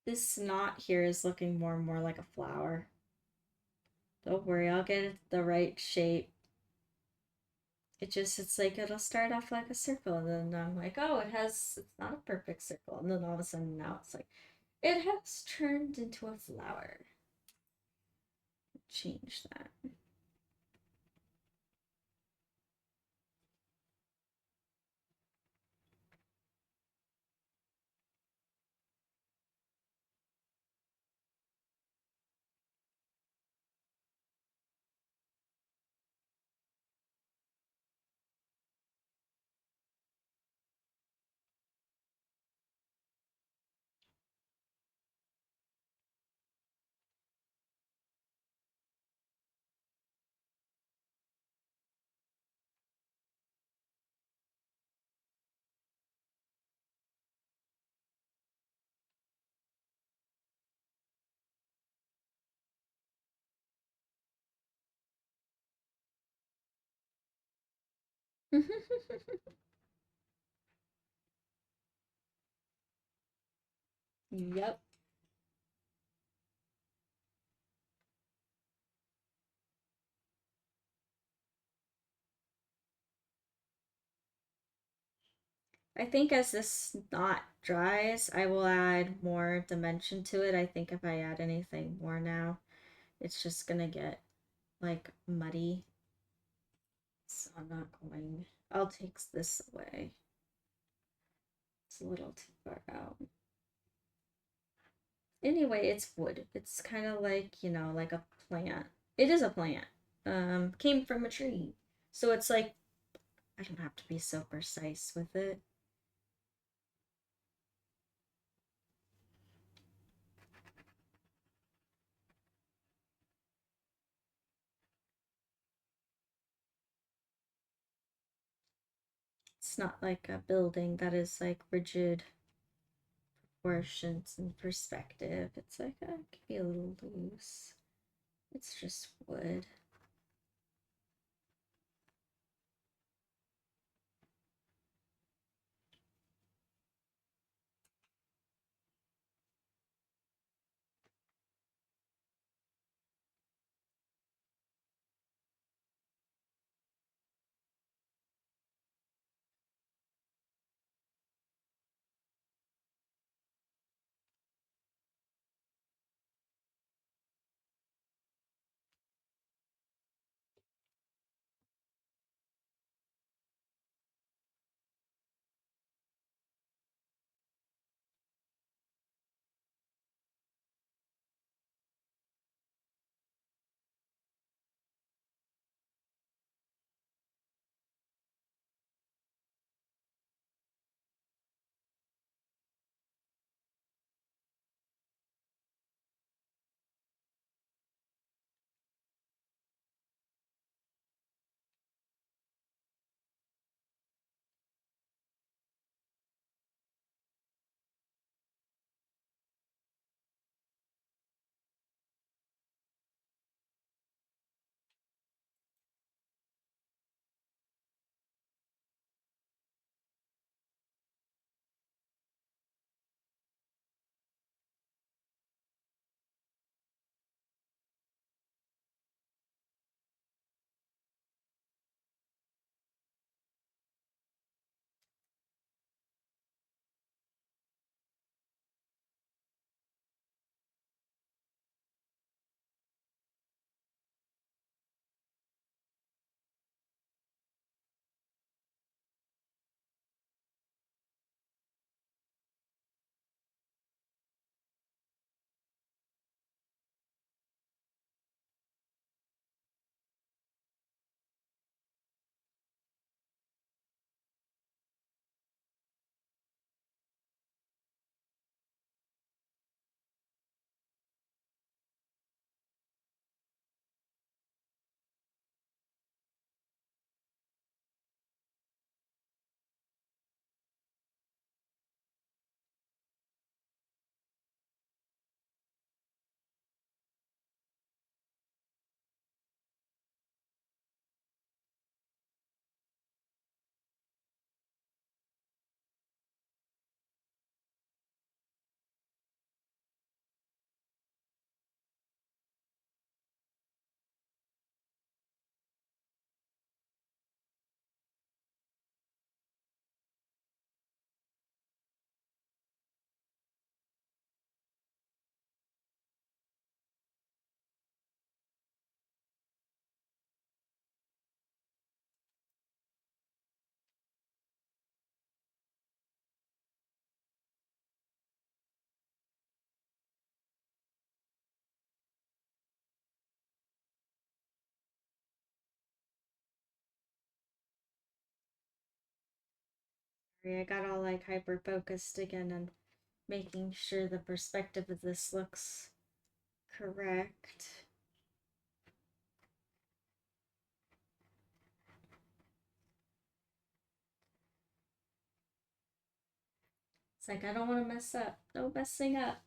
This knot here is looking more and more like a flower. Don't worry, I'll get it the right shape. It's like it'll start off like a circle, and then I'm like, oh, it's not a perfect circle. And then all of a sudden now it's like, it has turned into a flower. Change that. Yep. I think as this knot dries, I will add more dimension to it. I think if I add anything more now, it's just gonna get like muddy. So I'm not going. I'll take this away. It's a little too far out. Anyway, it's wood. It's kind of like, like a plant. It is a plant. Came from a tree. So it's like I don't have to be so precise with it. It's not like a building that is like rigid proportions and perspective. It's like it can be a little loose. It's just wood. Sorry, I got all like hyper focused again and making sure the perspective of this looks correct. It's like I don't want to mess up. No messing up.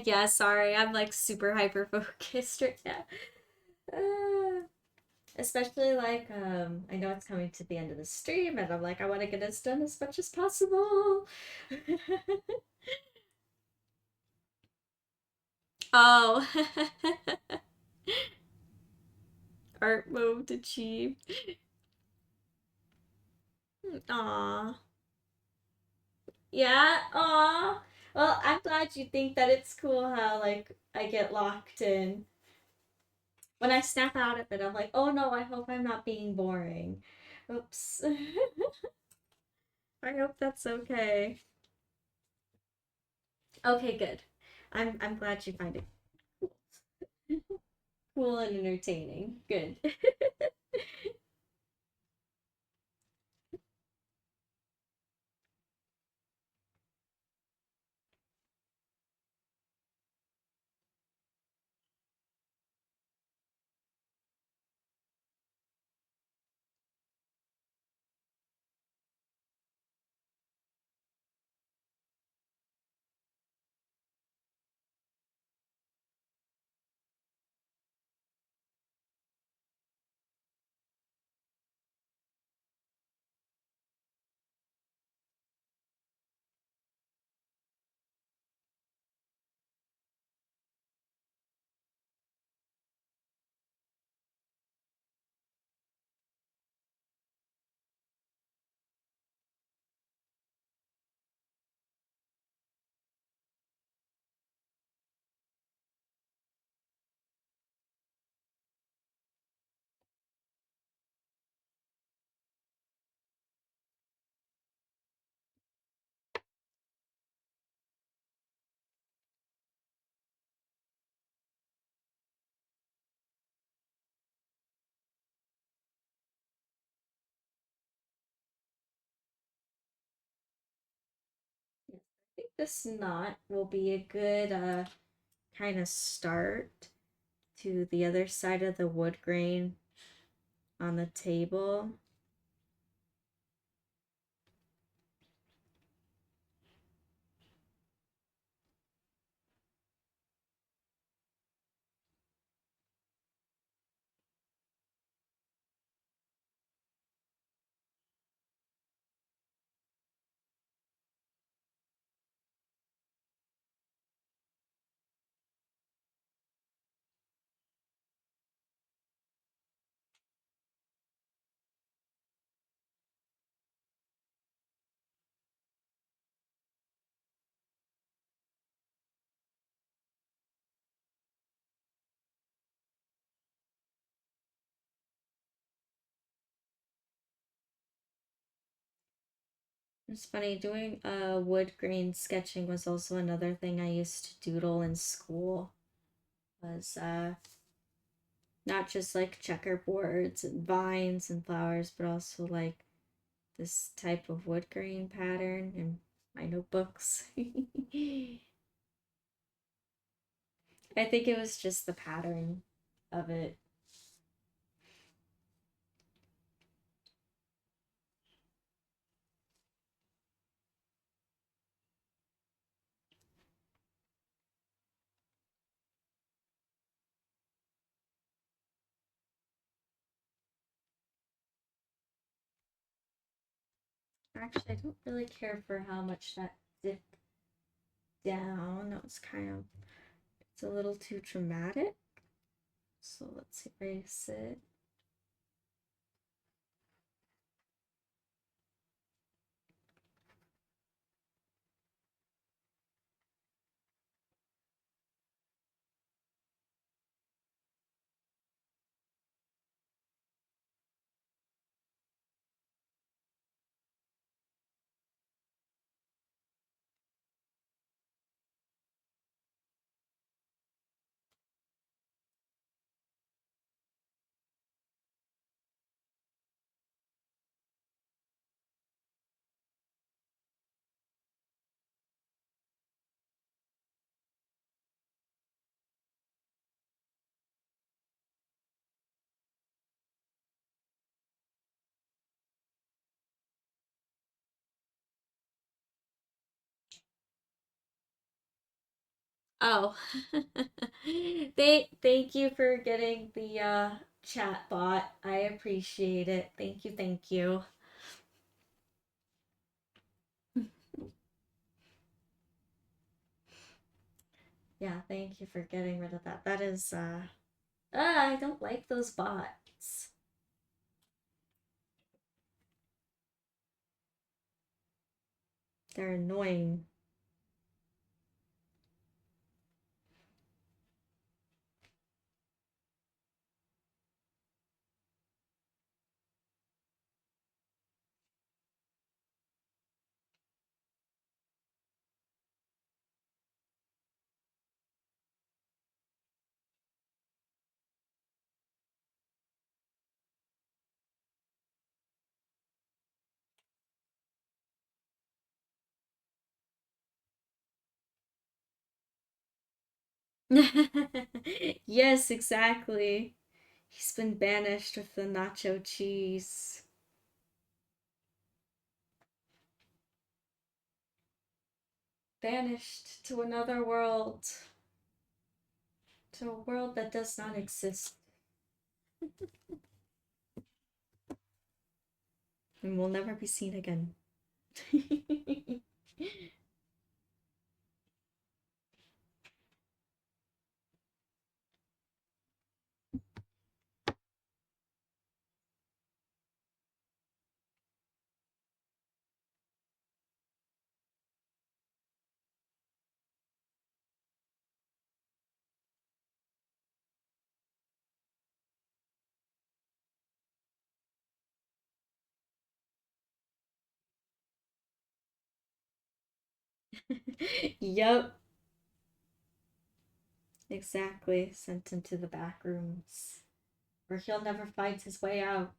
Yeah, sorry. I'm like super hyper focused right now. Especially like I know it's coming to the end of the stream and I'm like I want to get this done as much as possible. Oh. Art mode achieved. Aw. Yeah, aw. Well, I'm glad you think that it's cool how like I get locked in. When I snap out of it, I'm like, oh no, I hope I'm not being boring. Oops. I hope that's okay. Okay, good. I'm glad you find it cool and entertaining. Good. Yes, I think this knot will be a good kind of start to the other side of the wood grain on the table. It's funny, doing wood grain sketching was also another thing I used to doodle in school. Was not just like checkerboards and vines and flowers, but also like this type of wood grain pattern in my notebooks. I think it was just the pattern of it. Actually, I don't really care for how much that dipped down. That was kind of, it's a little too dramatic. So let's erase it. Oh, thank you for getting the chat bot. I appreciate it. Thank you, thank you. Yeah, thank you for getting rid of that. That is I don't like those bots. They're annoying. Yes, exactly. He's been banished with the nacho cheese. Banished to another world. To a world that does not exist. And will never be seen again. Yup. Exactly. Sent him to the back rooms. Where he'll never find his way out.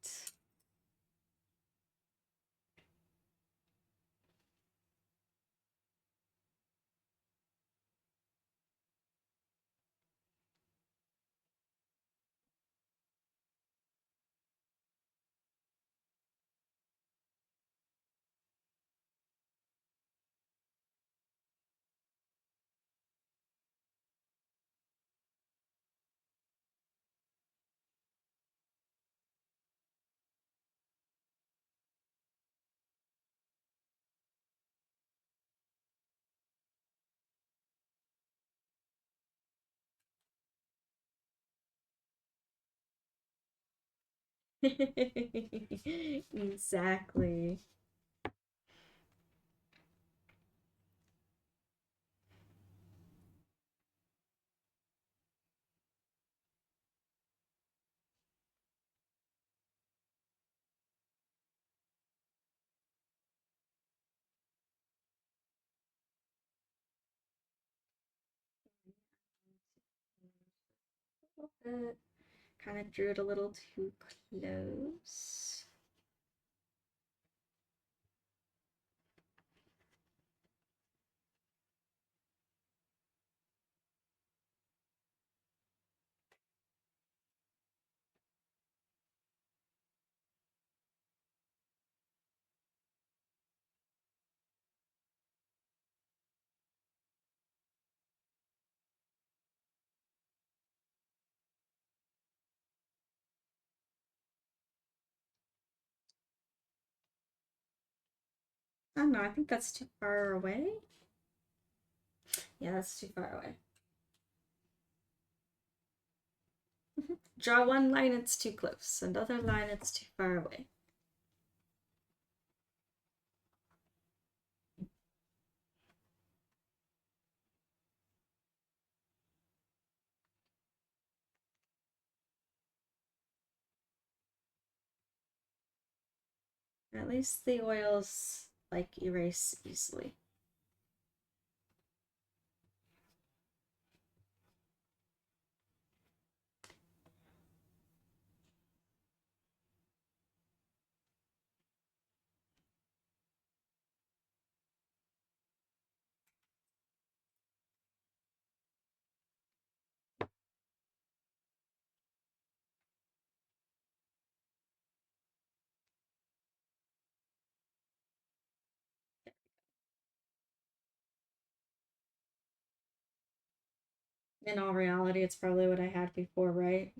Exactly. little bit. Kind of drew it a little too close. I don't know, I think that's too far away. Yeah, that's too far away. Draw one line, it's too close. Another line, it's too far away. At least the oils like erase easily. In all reality, it's probably what I had before, right?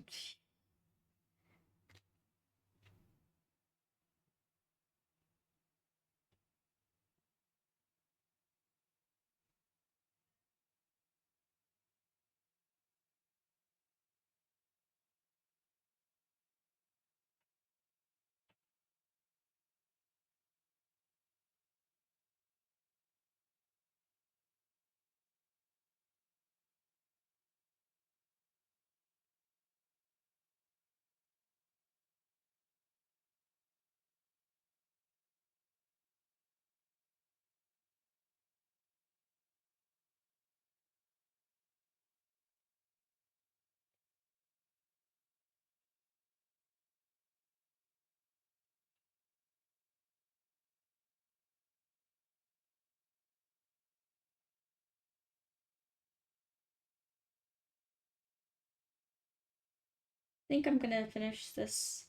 I think I'm gonna finish this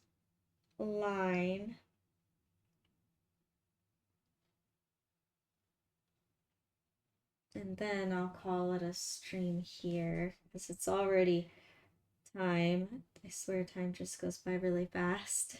line. And then I'll call it a stream here because it's already time. I swear time just goes by really fast.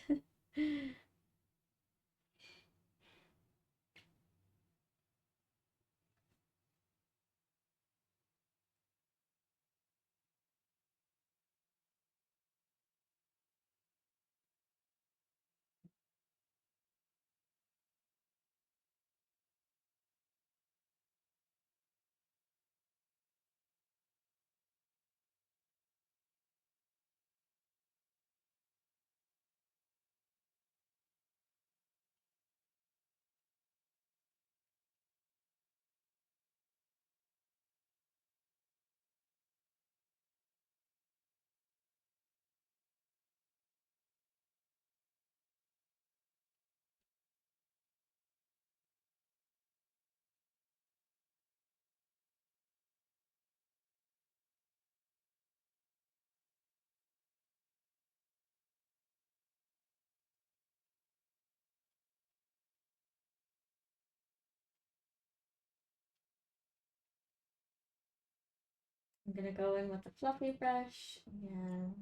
I'm gonna go in with the fluffy brush and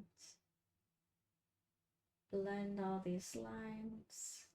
blend all these lines.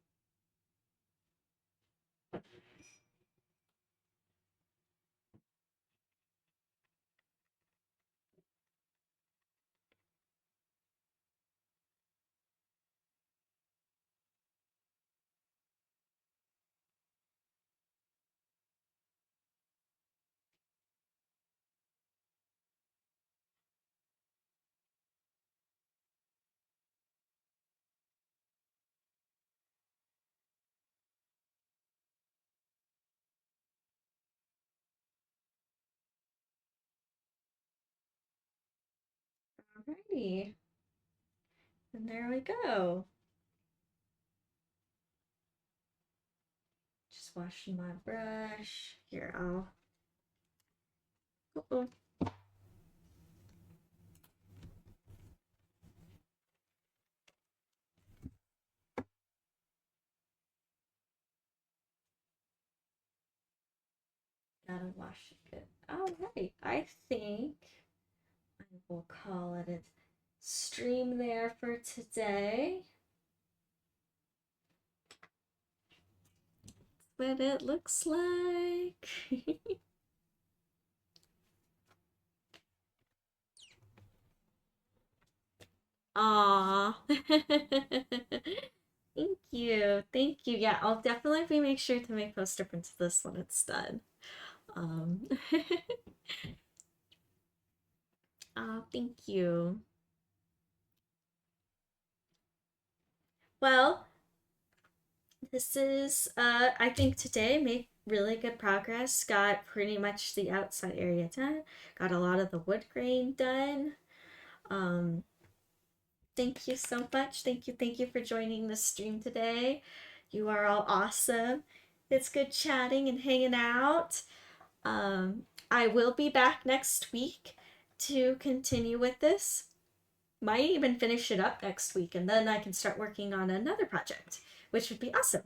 Alrighty. And there we go. Just washing my brush. Here, I'll. Uh-oh. Gotta wash it good. Alright, I think I will call it a stream there for today. What it looks like. Aw. Thank you. Thank you. Yeah, I'll definitely make sure to make poster prints of this when it's done. Thank you. Well, this is I think today made really good progress. Got pretty much the outside area done. Got a lot of the wood grain done. Thank you so much. Thank you for joining the stream today. You are all awesome. It's good chatting and hanging out. I will be back next week to continue with this. Might even finish it up next week, and then I can start working on another project, which would be awesome.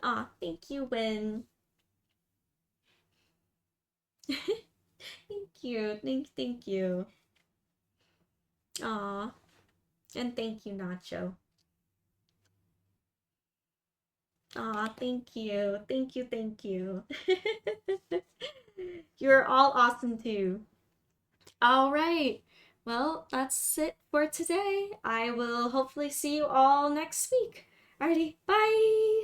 Aw, thank you, Win. Thank you. Thank you. Aw. And thank you, Nacho. Aw, thank you. Thank you. You're all awesome too. All right. Well, that's it for today. I will hopefully see you all next week. Alrighty, bye.